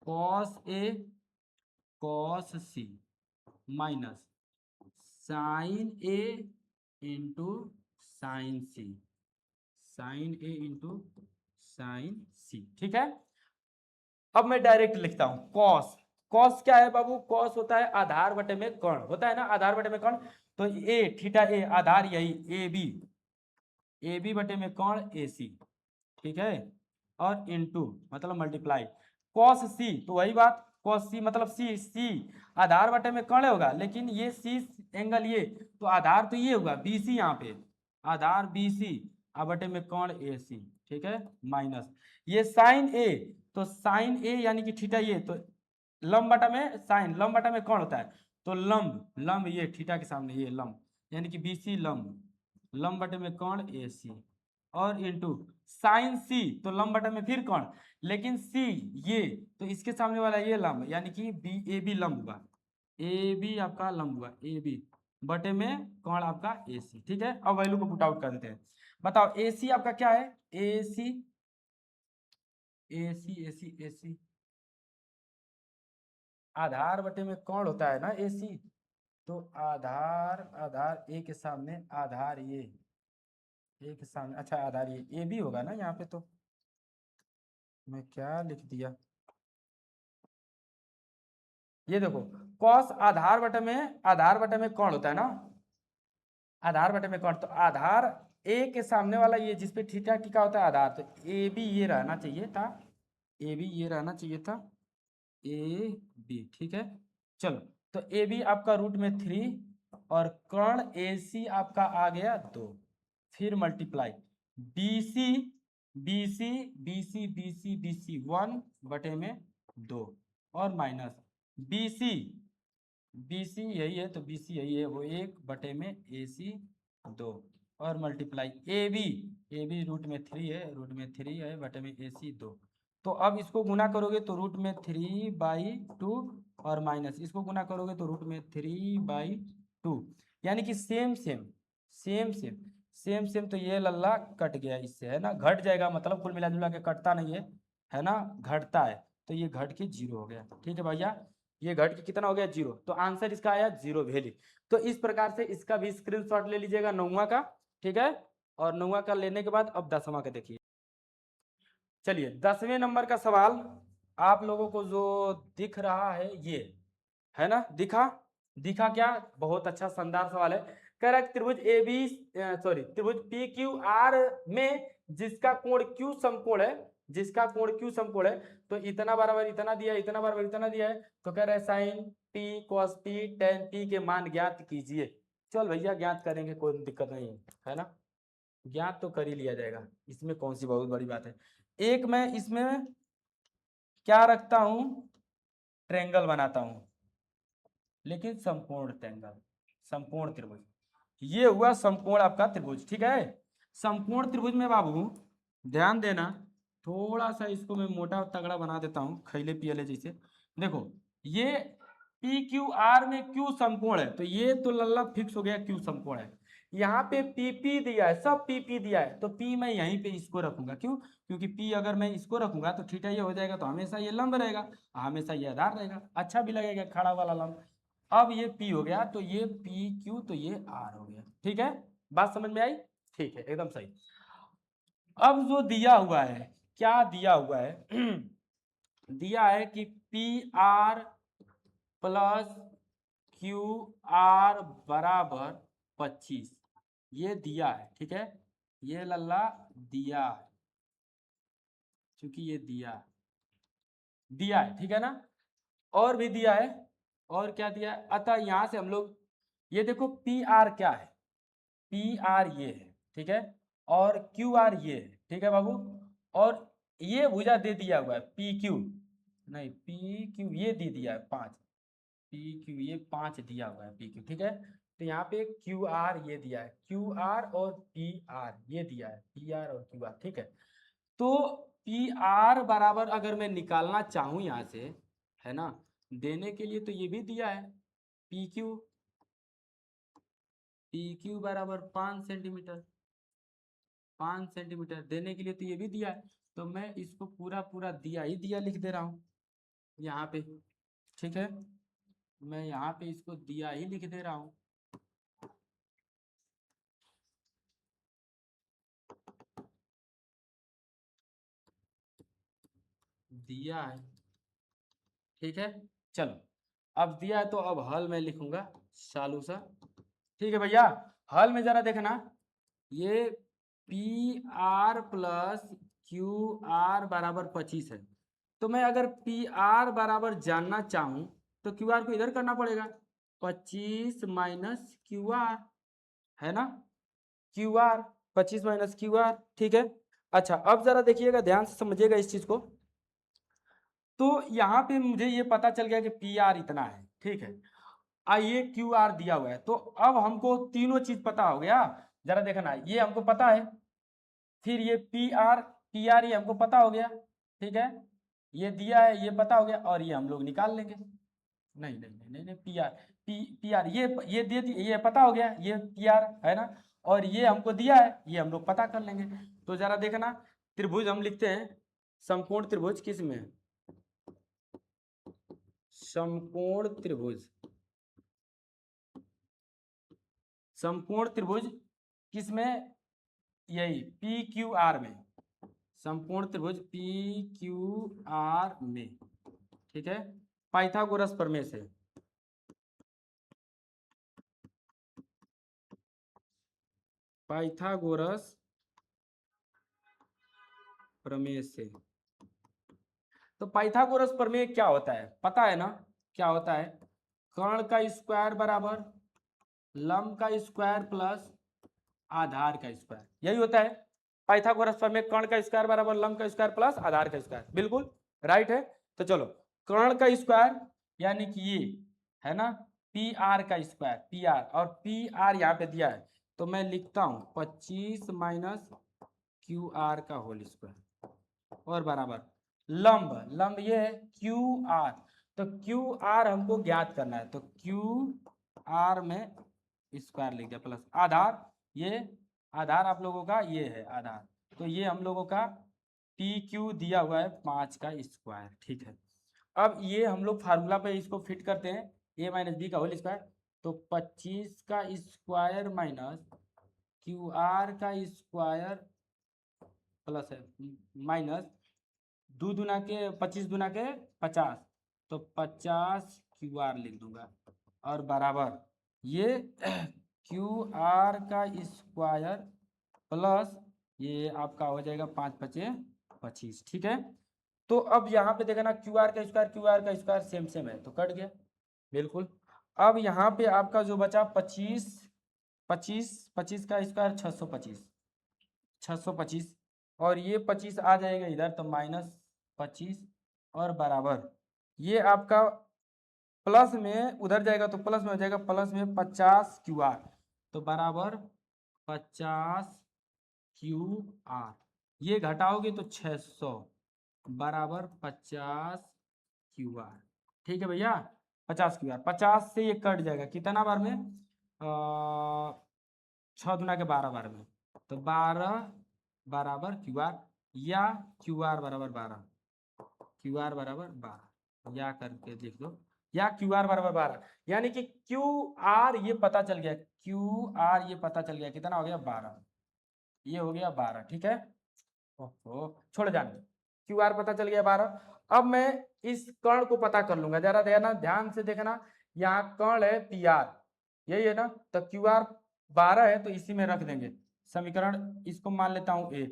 cos A cos C minus sign A into sine C, sign A into sine सी, ठीक है। अब मैं डायरेक्ट लिखता हूं कॉस, कॉस क्या है बाबू, कॉस होता है आधार बटे में कर्ण, होता है ना आधार बटे में कर्ण, तो ए थीटा ए आधार यही ए बी बटे में कर्ण ए सी, ठीक है, और इनटू मतलब मल्टीप्लाई कॉस सी, तो वही बात कॉस सी मतलब सी, सी आधार बटे में कर्ण होगा, लेकिन ये सी एंगल ये, तो आधार तो ये होगा बी सी, यहाँ पे आधार बी सी बटे में कर्ण ए सी, ठीक है, माइनस ये साइन ए, तो साइन ए यानी कि थीटा ये, तो लंब बटा में साइन, लंब बटा में कौन होता है, तो लंब, लंब ये थीटा के सामने ये लंब यानी कि बीसी लंब, लंब बटे में कौन ए सी, और इनटू साइन सी, तो लंब बटा में फिर कौन, लेकिन सी ये, तो इसके सामने वाला ये लंब यानी कि बी ए बी लंब हुआ, ए बी आपका लंब हुआ ए बी बटे में कौन आपका ए सी, ठीक है। अब वैल्यू को पुट आउट कर देते हैं, बताओ ए सी आपका क्या है, ए सी ए सी ए सी ए सी आधार बटे में कौन होता है ना ए सी, तो आधार, आधार ए के सामने आधार ये, ए के सामने अच्छा आधार ये भी होगा ना यहाँ पे, तो मैं क्या लिख दिया, ये देखो कॉस आधार बटे में, आधार बटे में कौन होता है ना, आधार बटे में कौन, तो आधार ए के सामने वाला ये जिसपे थीटा टिका होता है आधार, तो ए बी ये रहना चाहिए था, ए बी ये रहना चाहिए था, ए बी, ठीक है। चलो तो ए बी आपका रूट में 3, और कर्ण ए सी आपका आ गया 2, फिर multiply B C B C B C B C B C 1 बटे में 2, और माइनस BC, BC यही है तो BC यही है, वो 1/AC 2 और मल्टीप्लाई AB रूट में 3 है, रूट में 3 है बटे में AC 2। तो अब इसको गुना करोगे तो रूट में 3/2 और माइनस इसको गुना करोगे तो रूट में 3/2, यानी कि same same same same same same. तो ये लल्ला कट गया इससे, है ना, घट जाएगा, मतलब कुल मिला जुला के कटता नहीं है ना, घटता है। तो ये घट के 0 हो गया। ठीक है भैया, ये घट के कितना हो गया 0, तो आंसर इसका आया 0 वैल्यू। तो इस प्रकार से इसका भी स्क्रीनशॉट ले लीजिएगा 9वां का। ठीक है, और 9वां का लेने के बाद अब 10वां का देखिए। चलिए 10वें नंबर का सवाल आप लोगों को जो दिख रहा है ये है ना, दिखा दिखा क्या, बहुत अच्छा शानदार सवाल है। कह रहा है त्रिभुज ए बी सॉरी त्रिभुज पी क्यू आर में जिसका कोण क्यू समकोण है, जिसका कोण क्यू समकोण है, तो इतना बराबर इतना दिया है, इतना बराबर इतना दिया है, तो कह रहा है sine T cos T tan T के मान ज्ञात कीजिए। चल भैया ज्ञात करेंगे, कोई दिक्कत नहीं है ना, ज्ञात तो कर ही लिया जाएगा, इसमें कौन सी बहुत बड़ी बात है। एक मैं इसमें क्या रखता हूं, ट्रेंगल बनाता हूं, लेकिन समकोण ट्रेंगल, समकोण त्रिभुज, ये हुआ समकोण आपका त्रिभुज। ठीक है, समकोण त्रिभुज में बाबू ध्यान देना, थोड़ा सा इसको मैं मोटा तगड़ा बना देता हूं, खैले पियले जैसे। देखो ये पी क्यू आर में क्यू समकोण है, तो ये तो लल्ला फिक्स हो गया क्यू समकोण है। यहाँ पे पी पी दिया है, सब पी पी दिया है, तो पी मैं यहीं पे इसको रखूंगा, क्यों, क्योंकि पी अगर मैं इसको रखूंगा तो थीटा ये हो जाएगा, तो हमेशा ये लंब रहेगा, हमेशा ये आधार रहेगा, अच्छा भी लगेगा खड़ा वाला लंब। अब ये P हो गया, तो ये PQ, तो ये R हो गया। ठीक है, बात समझ में आई, ठीक है एकदम सही। अब जो दिया हुआ है, क्या दिया हुआ है दिया है कि PR प्लस QR बराबर 25, ये दिया है। ठीक है, ये लल्ला दिया है, क्योंकि ये दिया है, ठीक है ना, और भी दिया है, और क्या दिया है, अतः यहां से हम लोग ये देखो पी आर क्या है, पी आर ये है, ठीक है, और क्यू आर ये है, ठीक है बाबू, और ये भुजा दे दिया हुआ है पी क्यू, नहीं पी क्यू ये दे दिया है 5, पी क्यू ये 5 दिया हुआ है पी क्यू। ठीक है, तो यहाँ पे क्यू आर ये दिया है, क्यू आर और पी आर ये दिया है, पी आर और क्यू आर। ठीक है, तो पी आर बराबर अगर मैं निकालना चाहूं यहाँ से, है ना, देने के लिए तो ये भी दिया है पी क्यू, पी क्यू बराबर 5 सेंटीमीटर, 5 सेंटीमीटर देने के लिए तो ये भी दिया है, तो मैं इसको पूरा पूरा दिया ही दिया लिख दे रहा हूँ यहाँ पे। ठीक है, मैं यहाँ पे इसको दिया ही लिख दे रहा हूँ। दिया है, ठीक है, चलो अब दिया है तो अब हल में लिखूंगा चालू सा। ठीक है भैया, हल में जरा देखना, ये P R plus Q R बराबर 25 है, तो मैं अगर पी आर बराबर जानना चाहूं तो क्यू आर को इधर करना पड़ेगा, 25 माइनस क्यू आर, है ना, Q R 25 minus Q R. ठीक है, अच्छा अब जरा देखिएगा, ध्यान से समझिएगा इस चीज को। तो यहाँ पे मुझे ये पता चल गया कि पी आर इतना है, ठीक है, ये क्यू आर दिया हुआ है, तो अब हमको तीनों चीज पता हो गया। जरा देखना, ये हमको पता है, फिर ये पी आर ये हमको पता हो गया, ठीक है, ये दिया है ये पता हो गया, और ये हम लोग निकाल लेंगे। नहीं नहीं नहीं नहीं, नहीं पी आर ये दे ये पता हो गया, ये पी आर है ना, और ये हमको दिया है, ये हम लोग पता कर लेंगे। तो जरा देखना, त्रिभुज हम लिखते हैं, समकोण त्रिभुज किस में है, समकोण त्रिभुज, समकोण त्रिभुज किसमें, यही पी क्यू आर में, समकोण त्रिभुज पी क्यू आर में। ठीक है, पाइथागोरस प्रमेय से, पाइथागोरस प्रमेय से। तो पाइथागोरस प्रमेय क्या होता है पता है ना, क्या होता है, कर्ण का स्क्वायर बराबर लंब का स्क्वायर प्लस आधार का स्क्वायर, यही होता है पाइथागोरस प्रमेय, कर्ण का स्क्वायर बराबर लंब का स्क्वायर प्लस आधार का स्क्वायर, बिल्कुल राइट है। तो चलो कर्ण का स्क्वायर यानी कि ये है ना पी आर का स्क्वायर पी आर, और पी आर यहाँ पे दिया है तो मैं लिखता हूँ 25 माइनस क्यू आर का होल स्क्वायर और बराबर लंब, लंब ये है क्यू आर, तो क्यू आर हमको ज्ञात करना है तो क्यू आर में स्क्वायर लिख दिया प्लस आधार, ये आधार आप लोगों का ये है आधार, तो ये हम लोगों का पी क्यू दिया हुआ है 5 का स्क्वायर। ठीक है, अब ये हम लोग फार्मूला पे इसको फिट करते हैं ए माइनस बी का होल स्क्वायर, तो 25 का स्क्वायर माइनस क्यू आर का स्क्वायर प्लस है माइनस दो दुना के 25 दुना के 50, तो 50 क्यू आर लिख दूंगा और बराबर ये क्यू आर का स्क्वायर प्लस ये आपका हो जाएगा 5 पचे 25। ठीक है, तो अब यहाँ पे देखा ना क्यू आर का स्क्वायर सेम सेम है तो कट गया बिल्कुल। अब यहाँ पे आपका जो बचा 25 25 25 का स्क्वायर 625 625 और ये 25 आ जाएगा इधर तो माइनस 25 और बराबर ये आपका प्लस में उधर जाएगा तो प्लस में हो जाएगा प्लस में 50 क्यू आर, तो बराबर 50 क्यू आर, ये घटाओगे तो 600 बराबर 50 क्यू आर। ठीक है भैया, 50 क्यू आर, 50 से ये कट जाएगा कितना बार में 6 दुना के 12 बार में, तो 12 बराबर क्यू आर या क्यू आर बराबर 12 क्यू आर बराबर 12 या करके लिख दो या क्यू आर बराबर 12, यानी कि क्यू आर ये पता चल गया क्यू आर ये पता चल गया कितना हो गया 12, ये हो गया 12। ठीक है, ओहो छोड़ जाने, क्यू आर पता चल गया 12। अब मैं इस कर्ण को पता कर लूंगा, जरा देखना ध्यान से देखना, यहाँ कर्ण है पी आर यही है ना, तो क्यू आर 12 है तो इसी में रख देंगे समीकरण, इसको मान लेता हूं ए,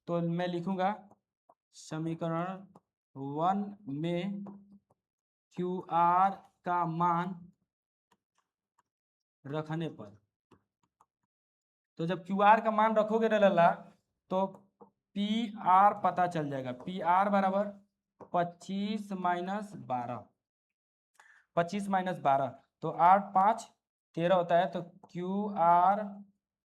तो मैं लिखूंगा समीकरण 1 में क्यू आर का मान रखने पर, तो जब क्यू आर का मान रखोगे रे लल्ला तो पी आर पता चल जाएगा, पी आर बराबर 25 माइनस 12 25 माइनस 12 तो 8 5 13 होता है, तो क्यू आर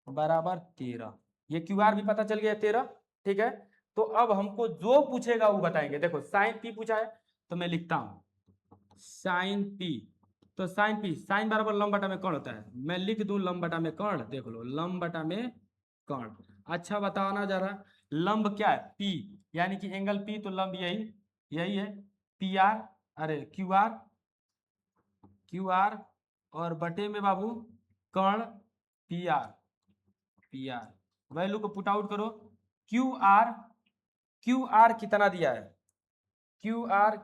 बराबर 13, ये क्यू आर भी पता चल गया 13। ठीक है, तो अब हमको जो पूछेगा वो बताएंगे, देखो साइन पी पूछा है तो मैं लिखता हूं साइन पी, तो साइन पी साइन बराबर लंब बटा में कर्ण होता है, मैं लिख दूं लंब बटा में कर्ण, देख लो लंब बटा में कर्ण। अच्छा बताना जरा लंब क्या है पी, यानी कि एंगल पी, तो लंब यही यही है पी आर, अरे क्यू आर और बटे में बाबू कर्ण पी आर वैल्यू को पुट आउट करो, क्यू आर कितना दिया है क्यू आर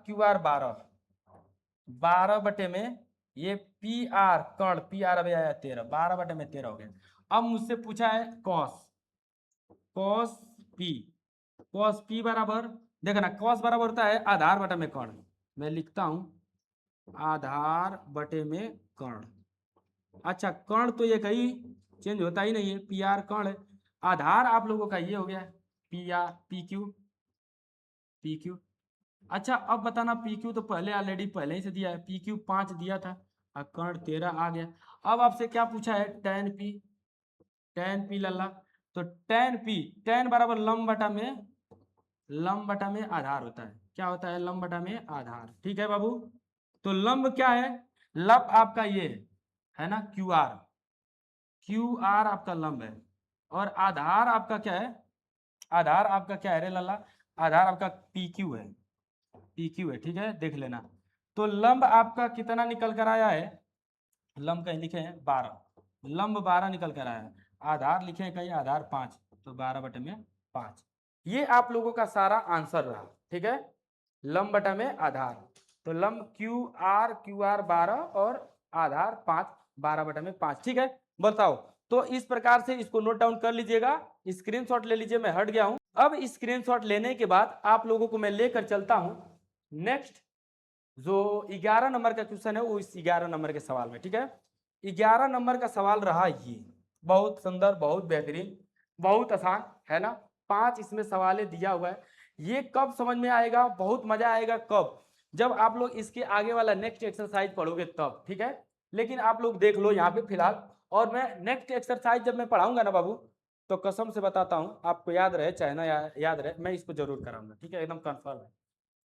12 बटे में ये पी आर कर्ण पी आर अभी आया 13, 12 बटे में 13 हो गया। अब मुझसे पूछा है कॉस पी बराबर, देखना कॉस बराबर होता है आधार बटे में कर्ण, मैं लिखता हूं आधार बटे में कर्ण। अच्छा कर्ण तो ये कहीं चेंज होता ही नहीं है, पी आर कर्ण है, आधार आप लोगों का ये हो गया पी आर पी क्यू। अच्छा अब बताना पी क्यू तो पहले ऑलरेडी पहले ही से दिया है, पी क्यू 5 दिया था और कर्ण 13 आ गया। अब आपसे क्या पूछा है टेन पी लल्ला, तो टेन बराबर लंब बटा में आधार होता है, क्या होता है लंब बटा में आधार। ठीक है बाबू, तो लंब क्या है, लंब आपका ये है ना क्यू आर आपका लंब है, और आधार आपका क्या है, आधार आपका क्या है रे लल्ला, आधार आपका पी क्यू है ठीक है देख लेना। तो लंब आपका कितना निकल कर आया है, लंब कहीं लिखे हैं 12, लंब 12 निकल कर आया है, आधार लिखे हैं कहीं आधार 5, तो 12 बटे में 5, ये आप लोगों का सारा आंसर रहा। ठीक है, लंब बटा में आधार, तो लंब क्यू आर 12 और आधार 5, 12 बटा में 5। ठीक है, बताओ तो इस प्रकार से इसको नोट डाउन कर लीजिएगा, स्क्रीनशॉट ले लीजिए, मैं हट गया हूं। अब स्क्रीनशॉट लेने के बाद आप लोगों को मैं लेकर चलता हूं नेक्स्ट जो 11 नंबर का क्वेश्चन है, वो इस 11 नंबर के सवाल में। ठीक है, 11 नंबर का सवाल रहा ये, बहुत सुंदर बहुत बेहतरीन बहुत आसान है ना, 5 इसमें सवाल दिया हुआ है। ये कब समझ में आएगा, बहुत मजा आएगा कब, जब आप लोग इसके आगे वाला नेक्स्ट एक्सरसाइज पढ़ोगे तब, ठीक है। लेकिन आप लोग देख लो यहाँ पे फिलहाल, और मैं नेक्स्ट एक्सरसाइज जब मैं पढ़ाऊंगा ना बाबू, तो कसम से बताता हूँ, आपको याद रहे चाहे ना याद रहे, मैं इसको जरूर कराऊंगा, ठीक है, एकदम कंफर्म है।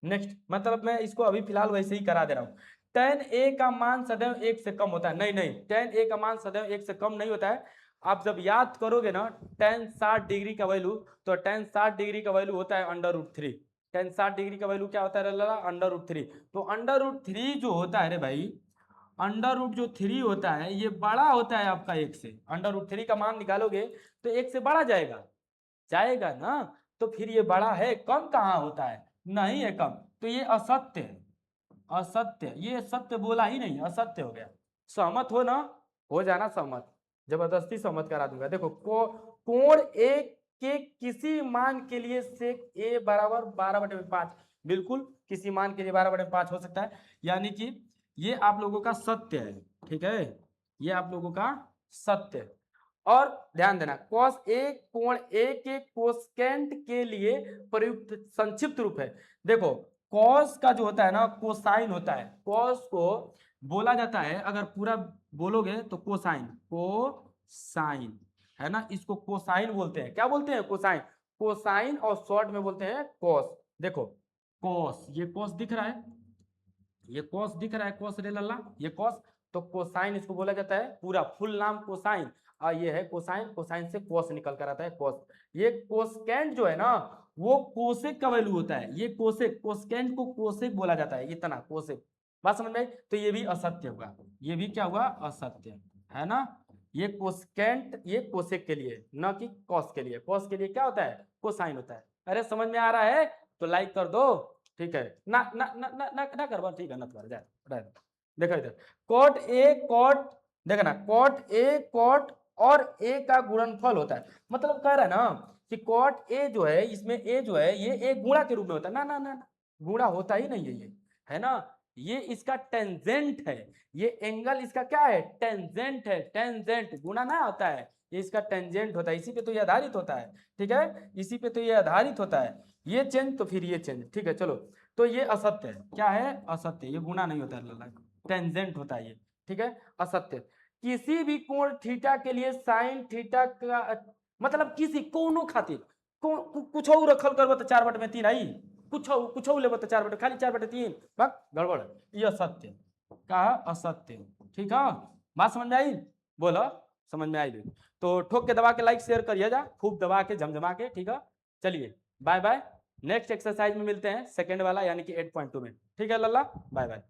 नेक्स्ट मतलब मैं इसको अभी फिलहाल वैसे ही करा दे रहा हूँ। tan a का मान सदैव 1 से कम होता है, नहीं नहीं, tan a का मान सदैव 1 से कम नहीं होता है। आप जब याद करोगे ना tan 60 डिग्री का वैल्यू, तो tan 60 डिग्री का वैल्यू होता है √3। tan 60 डिग्री का वैल्यू क्या होता है लाला? √3। तो √3 जो होता है रे भाई, √3 होता है, ये बड़ा होता है आपका 1 से। √3 का मान निकालोगे तो 1 से बड़ा जाएगा, जाएगा ना। तो फिर ये बड़ा है, कम कहाँ होता है? नहीं है कम, तो ये असत्य है। असत्य, ये सत्य बोला ही नहीं, असत्य हो गया। सहमत हो ना? हो जाना सहमत, जबरदस्ती सहमत करा दूंगा। देखो कोण ए के किसी मान के लिए सेक ए बराबर 12/5, बिल्कुल किसी मान के लिए 12/5 हो सकता है, यानी कि ये आप लोगों का सत्य है, ठीक है, ये आप लोगों का सत्य है। और ध्यान देना, cos a कोण a के कोसेकेंट के लिए प्रयुक्त संक्षिप्त रूप है। देखो cos का जो होता है ना, कोसाइन होता है। cos को बोला जाता है, अगर पूरा बोलोगे तो कोसाइन, कोसाइन है ना, इसको कोसाइन बोलते हैं। क्या बोलते हैं? कोसाइन। कोसाइन और शॉर्ट में बोलते हैं cos। देखो cos, ये cos दिख रहा है, ये cos दिख रहा है, cos रे लल्ला, ये cos, तो कोसाइन इसको बोला जाता है, पूरा फुल नाम कोसाइन। और ये है कोसाइन, कोसाइन से cos निकल कर आता है cos। ये कोसेकेंट जो है ना, वो कोसेक का वैल्यू होता है। ये कोसेक, कोसेकेंट को कोसेक बोला जाता है, इतना कोसेक। बात समझ में आई? तो ये भी असत्य होगा, ये भी क्या हुआ? असत्य है ना। ये कोसेकेंट, ये कोसेक के लिए, न कि cos के लिए। cos के लिए क्या होता है? कोसाइन होता है। अरे समझ में आ रहा है तो लाइक कर दो, ठीक है ना ना ना ना ना, ना करवा, ठीक है, ना कर जाए। देखो इधर कॉट ए कॉट, देखो ना, कॉट ए कॉट और ए का गुणनफल होता है। मतलब कह रहा है ना कि कॉट ए जो है, इसमें ए जो है ये एक गुणा के रूप में होता है। ना ना ना, गुणा होता ही नहीं है ये, है ना। ये इसका टेंजेंट है, ये एंगल इसका क्या है? टेंजेंट है, टेंजेंट, गुणा ना होता है, ये इसका टेंजेंट होता है, इसी पे तो ये आधारित होता है, ठीक है, इसी पे तो ये आधारित होता है। ये चेंज तो फिर ये चेंज, ठीक है। चलो, तो ये असत्य है। क्या है? असत्य, ये गुणा नहीं होता है, टेंजेंट होता है ये, ठीक है, असत्य। किसी भी कोण थीटा के लिए साइन थीटा का मतलब किसी कोनो खातिर कुछ रखल करबो तो 4/3 आई, कुछ लेबो तो 4/, खाली 4/3 बक गड़बड़, ये असत्य का असत्य, ठीक है। बात समझ में आई? बोलो समझ में आई? तो ठोक के दबा के लाइक शेयर करिए जा, खूब दबा के झमझमा के, ठीक है। चलिए बाय बाय, नेक्स्ट एक्सरसाइज में मिलते हैं, सेकंड वाला यानी कि 8.2 में, ठीक है लल्ला, बाय बाय।